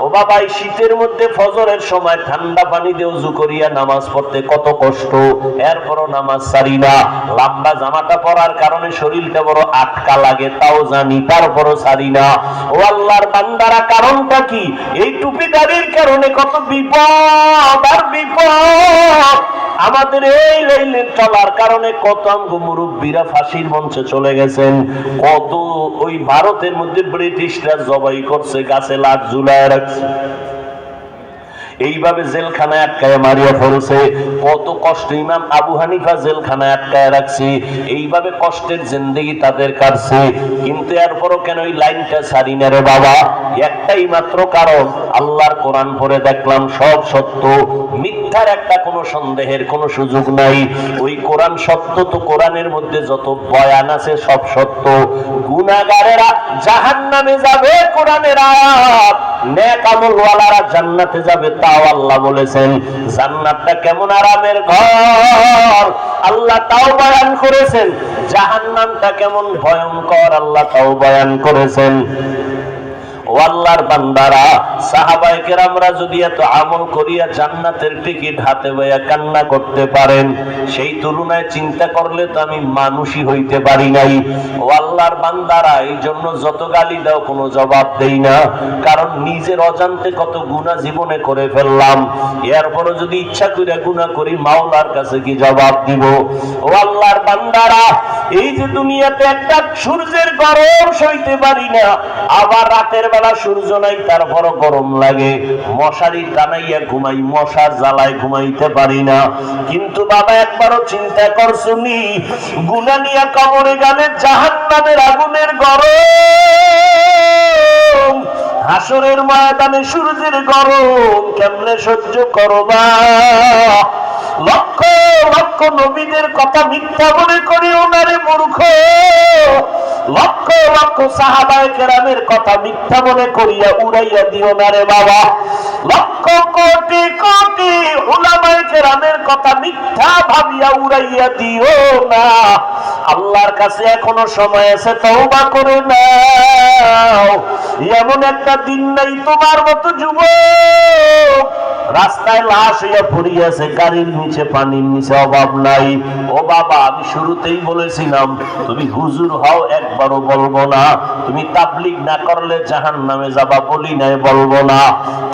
ও বাবা, এই শীতের মধ্যে ফজরের সময় ঠান্ডা পানি দিয়ে ওযু করিয়া নামাজ পড়তে কত কষ্ট, এরপরও নামাজ ছাড়ি না। লম্বা জামাটা পরার কারণে শরীরটা বড় আটকা লাগে, তাও জানি, তারপরও ছাড়ি না। ও আল্লাহর বান্দারা, কারণটা কি? এই টুপি দাড়ির কারণে কত বিপদ আর বিপদ। আমাদের এই লাইনে চলার কারণে কত আমগো মুরব্বীরা ফাঁসির মঞ্চে চলে গেছেন, কত ওই ভারতের মধ্যে ব্রিটিশরা জবাই করছে, গাছে লাশ ঝুলায় রাখছে, এইভাবে জেলখানায় আটকায় মারিয়া ফেলছে। কত কষ্ট ইমাম আবু হানিফা জেলখানায় আটকায় রাখছে, এইভাবে কষ্টের জিন্দেগি তাদের কাটছে। কিন্তু এরপরও কেন ওই লাইনটা ছাড়ি না রে বাবা? একটাই মাত্র কারণ, আল্লাহর কোরআন পড়ে দেখলাম সব সত্য, মিথ্যার একটা কোনো সন্দেহের কোনো সুযোগ নাই। ওই কোরআন সত্য, তো কোরআনের মধ্যে যত বয়ান আছে সব সত্য। গুনাহগারেরা জাহান্নামে যাবে কোরআনের আয়াত, নেক আমলওয়ালারা জান্নাতে যাবে তাও আল্লাহ বলেছেন। জান্নাতটা কেমন আরামের ঘর আল্লাহ তাও বয়ান করেছেন, জাহান্নামটা কেমন ভয়ঙ্কর আল্লাহ তাও বয়ান করেছেন। ও আল্লাহর বান্দারা, সাহাবায়ে কেরামরা যদি এত আমল করিয়া জান্নাতের টিকিট হাতে বইয়া কান্না করতে পারেন, সেই তুলনায় চিন্তা করলে তো আমি মানুষই হইতে পারি নাই। ও আল্লাহর বান্দারা, এই জন্য যত গালি দাও কোনো জবাব দেই না, কারণ নিজের অজান্তে কত গুনাহ জীবনে করে ফেললাম। এরপরও যদি ইচ্ছা করে গুনাহ করি, মাওলার কাছে কি জবাব দিব? ও আল্লাহর বান্দারা, এই যে দুনিয়াতে একটা সূর্যের গরম সইতে পারি না, আবার রাতের বেলা সূর্য নাই তারপরও গরম লাগে, মশারি টানাইয়া ঘুমাই, মশার জ্বালায় ঘুমাইতে পারি না। কিন্তু বাবা একবারও চিন্তা করছুনি, গুনাহ নিয়ে কবরে গেলে জাহান্নামের আগুনের গরম, হাসরের ময়দানে সূর্যের গরম কেমনে সহ্য করবা? লক্ষ লক্ষ নবীদের কথা মিথ্যা মনে করিও না রে মূর্খ, লক্ষ লক্ষ সাহাবায়ে কেরামের কথা মিথ্যা মনে করিয়া উড়াইয়া দিও না রে বাবা। লক্ষ কোটি কোটি উলামায়ে কেরামের কথা মিথ্যা ভাবিয়া উড়াইয়া দিও না। আল্লাহর কাছে এখনো সময় আছে, তওবা করে নাও। এমন একটা দিন নাই তোমার মতো যুবক রাস্তায় লাশ হইয়া পড়িয়াছে, গাড়ির নিচে পানির নিচে অভাব নাই। ও বাবা, আমি শুরুতেই বলেছিলাম তুমি হুজুর হও একবারও বলবো না, তুমি তাবলীগ না করলে জাহান্নামে যাবা বলি নাই, বলবো না।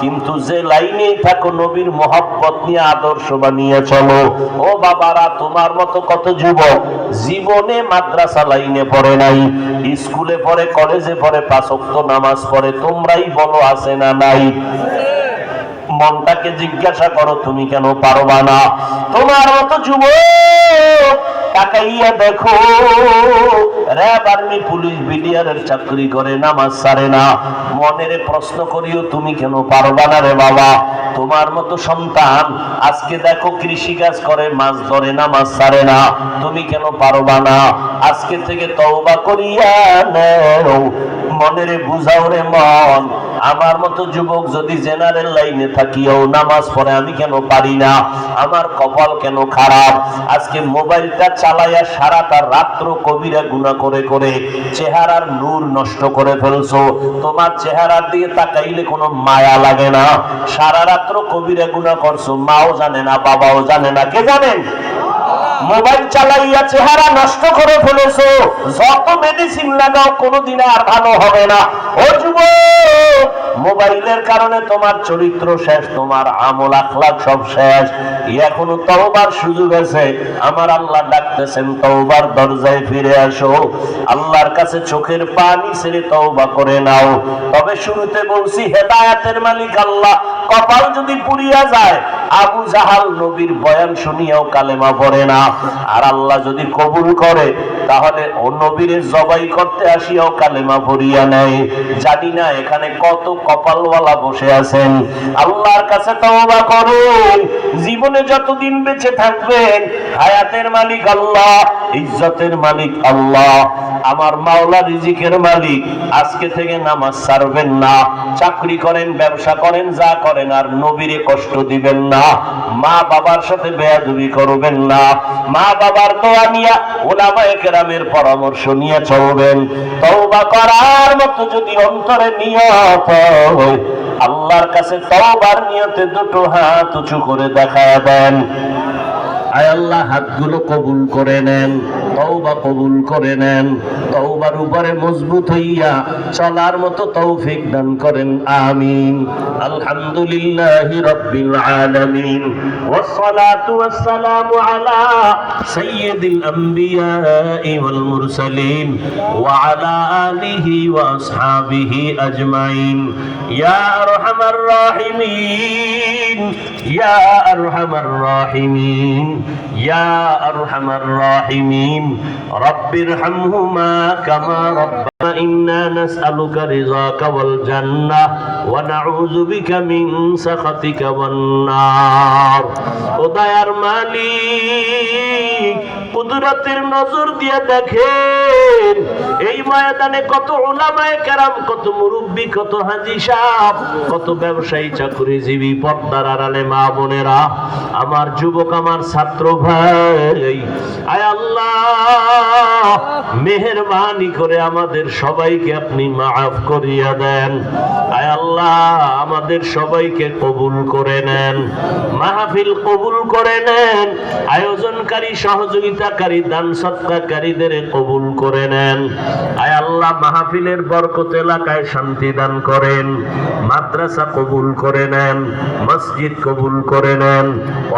কিন্তু যে লাইনেই থাকো নবীর মহব্বত নিয়ে আদর্শ বানিয়ে চলো। ও বাবারা, তোমার মতো কত যুবক জীবনে মাদ্রাসা লাইনে পড়ে নাই, স্কুলে পড়ে, কলেজে পড়ে, 5 ওয়াক্ত নামাজ পড়ে, তোমরাই বলো আছে না নাই? মনটাকে জিজ্ঞাসা করো তুমি কেন পারবা না? তোমার মতো যুবক তাকাইয়া দেখো, র‍্যাব, আর্মি, পুলিশ, বিডিআরের চাকরি করে, নামাজ ছাড়ে না। মনের প্রশ্ন করিও তুমি কেন পারবা না রে বাবা? তোমার মতো সন্তান আজকে দেখো কৃষি কাজ করে, মাছ ধরে, নামাজ ছাড়ে না, তুমি কেন পারবা না? আজকে থেকে তওবা করিয়া নাও, মনের বুঝাও রে মন। আমার মতো যুবক যদি জেনারেল লাইনে থাকিও নামাজ পড়ে, আমি কেন পারি না? আমার কপাল কেন খারাপ? আজকে মোবাইলটা চালাইয়া সারাটা রাত্র কবিরা গুনাহ করে করে চেহারার নূর নষ্ট করে ফেলছো। তোমার চেহারার দিকে তাকাইলে কোনো মায়া লাগে না, সারা রাত্র কবিরা গুনাহ করছো, মাও জানে না, বাবাও জানে না। কে জানেন? মোবাইল চালাইয়া চেহারা নষ্ট করে ফেলেছো, যত মেডিসিন লাগাও কোনোদিন আর ভালো হবে না। ও যুবক, মোবাইলের কারণে তোমার চরিত্র শেষ, তোমার আমল আখলাক সব শেষ। এখনো তওবার সুযোগ আছে, আমার আল্লাহ ডাকতেছেন, তওবার দরজায় ফিরে আসো, আল্লাহর কাছে চোখের পানি ছেড়ে তওবা করে নাও। তবে শুরুতে বলছি, হেদায়েতের মালিক আল্লাহ। কপাল যদি পুড়িয়া যায়, আবু জাহাল নবীর বয়ান শুনিয়াও কালেমা পড়ে না, আর আল্লাহ যদি কবুল করে তাহলে ও নবীরে জবাই করতে আসিয়াও কালেমা পড়িয়া নেয়। জানি না এখানে কত কপালওয়ালা বসে আছেন। আল্লাহর কাছে তওবা করুন, জীবনে যতদিন বেঁচে থাকবেন হায়াতের মালিক আল্লাহ, ইজ্জতের মালিক আল্লাহ, আমার মাওলা রিজিকের মালিক। আজকে থেকে নামাজ ছাড়বেন না, চাকরি করেন, ব্যবসা করেন, যা করেন, আর নবীরে কষ্ট দিবেন না, মা বাবার সাথে বেয়াদবি করবেন না, মা বাবার দোয়া নিয়ে, উলামায়ে কেরামের পরামর্শ নিয়ে চলবেন। তওবা করার মতো যদি অন্তরে নিয়ত হয়, আল্লাহর কাছে তওবার নিয়তে দুটো হাত উঁচু করে দেখায় দেন। আয় আল্লাহ, হাতগুলো কবুল করে নেন। তওবা কবুল করে নেন, তওবার উপরে মজবুত হইয়া চলার মতো তৌফিক দান করেন, আমিন। আলহামদুলিল্লাহি রাব্বিল আলামিন, ওয়াসসালাতু ওয়াসসালামু আলা সাইয়্যিদিল আমবিয়াই ওয়াল মুরসালিন ওয়া আলা আলিহি ওয়া আসহাবিহি আজমাইন। ইয়া আরহামার রাহিমিন, ইয়া আরহামার রাহিমিন, ইয়া আরহামার রাহিমিন, রব্বিরহামহুমা কামা রাব্বায়ানি। إنا نسألك رضاك والجنة ونعوذ بك من سخطك والنار। ও দয়ার মালিক, কুদরতের নজর দিয়ে দেখেন এই ময়দানে কত উলামায়ে কেরাম, কত মুরব্বী, কত হাজী সাহেব, কত ব্যবসায়ী, চাকরিজীবী, পর্দার আড়ালে মা বোনেরা, আমার যুবক, আমার ছাত্র ভাই, আয় আল্লাহ মেহেরবানি করে আমাদের সবাইকে আপনি মাফ করিয়া দেন। আয় আল্লাহ আমাদের সবাইকে কবুল করে নেন, মাহফিল কবুল করে নেন, আয়োজনকারী, সহযোগিতাকারী, দান সদকাকারীদের কবুল করে নেন। আয় আল্লাহ মাহফিলের বরকত এলাকায় শান্তি দান করেন, মাদ্রাসা কবুল করে নেন, মসজিদ কবুল করে নেন,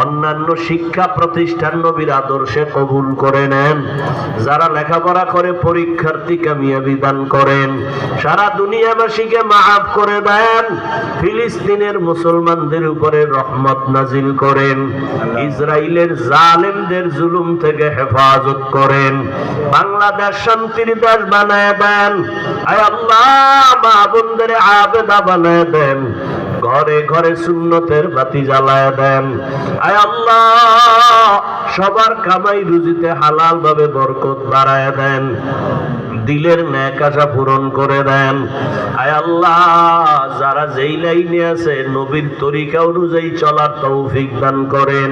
অন্যান্য শিক্ষা প্রতিষ্ঠান নবীর আদর্শে কবুল করে নেন। যারা লেখাপড়া করে পরীক্ষার্থী কামিয়াবি দান করেন, সারা দুনিয়াবাসীকে মাফ করে দেন, ফিলিস্তিনের মুসলমানদের উপরে রহমত নাজিল করেন, ইসরায়েলের জালেমদের জুলুম থেকে হেফাজত করেন, বাংলাদেশ শান্তির দেশ বানায় দেন। আয় আল্লাহ মা বোনদের আবেদা বানায় দেন, ঘরে ঘরে সুন্নতের বাতি জ্বালায় দেন। আয় আল্লাহ সবার কামাই রুজিতে হালাল ভাবে বরকত বাড়ায় দেন, দিলের নেক আশা পূরণ করে দেন। আয় আল্লাহ যারা যেই লাইনে আছে নবীর তরিকা অনুযায়ী চলার তৌফিক দান করেন,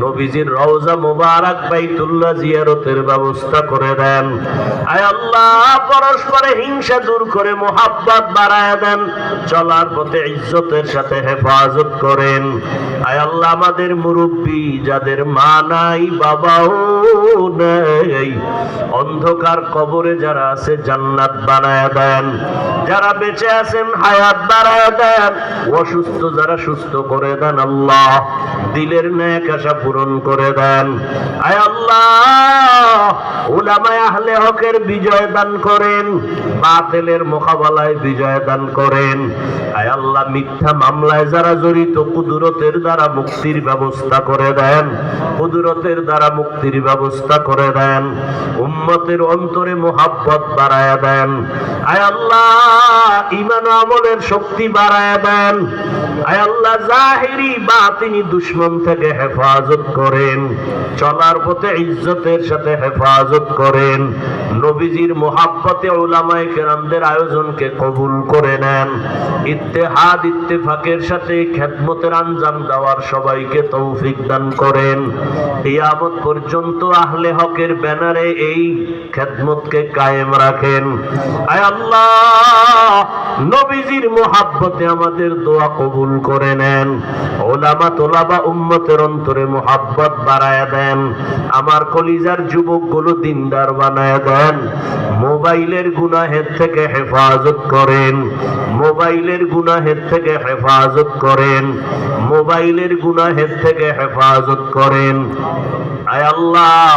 নবীজির রওজা মুবারক বাইতুল্লাহ জিয়ারতের ব্যবস্থা করে দেন। আয় আল্লাহ পরস্পরে হিংসা দূর করে মোহাব্বত বাড়ায় দেন, চলার পথে ইজ্জতের সাথে হেফাজত করেন। আয় আল্লাহ আমাদের মুরব্বী যাদের মা নাই, বাবাও নেই, অন্ধকার কবরে যারা আছে জান্নাত বানায় দেন, যারা বেঁচে আছেন হায়াত বাড়ায় দেন, অসুস্থ যারা সুস্থ করে দেন। আল্লাহ দিলের নেক আশা পূরণ করে দেন। আয় আল্লাহ উলামায়ে আহলে হকের বিজয় দান করেন, বাতিলের মোকাবেলায় বিজয় দান করেন। আয় আল্লাহ মিথ্যা মামলায় যারা জড়িত কুদরতের দ্বারা মুক্তির ব্যবস্থা করে দেন, কুদরতের দ্বারা মুক্তির ব্যবস্থা করে দেন, উম্মতের অন্তরে মোহাব্বত বাড়ায়া দেন। আয় আল্লাহ ঈমান ও আমলের শক্তি বাড়ায়া দেন। আয় আল্লাহ জাহিরি বাতিনি দুশমন থেকে হেফাজত করেন, চলার পথে ইজ্জতের সাথে হেফাজত করেন, নবীজির মোহাব্বতে উলামায়ে কেরামদের আয়োজনকে কবুল করে নেন, ইত্তেহাদ ইত্তেফাকের সাথে খেদমতের আঞ্জাম দেওয়ার সবাইকে তৌফিক দান করেন। কিয়ামত পর্যন্ত আহলে হকের ব্যানারে এই খেদমতকে কায়েম রাখেন। আয় আল্লাহ নবীজির মোহাব্বতে আমাদের দোয়া কবুল করে নেন, ওলামা তোলাবা উম্মতের অন্তরে মোহাব্বত বাড়ায় দেন, আমার কলিজার যুবকগুলো দিনদার বানায় দেন, মোবাইলের গুনাহের থেকে হেফাজত করেন, মোবাইলের গুনাহের থেকে হেফাজত করেন, মোবাইলের গুনাহের থেকে হেফাজত করেন। আয় আল্লাহ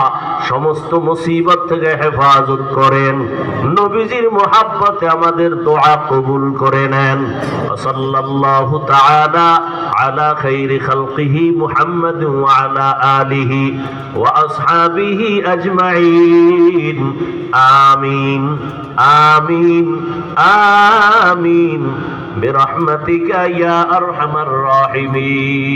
সমস্ত মুসিবত থেকে হেফাজত করেন, নবীজির মোহাব্বতে আমাদের দোয়া কবুল করে নেন। সাল্লাল্লাহু তাআলা আলা খাইরি খালকিহি মুহাম্মাদ ওয়া আলা আলিহি ওয়া আসহাবিহি আজমাইন। আমিন আমিন আমিন বিরহমাতিকা ইয়া আরহামার রাহিমিন।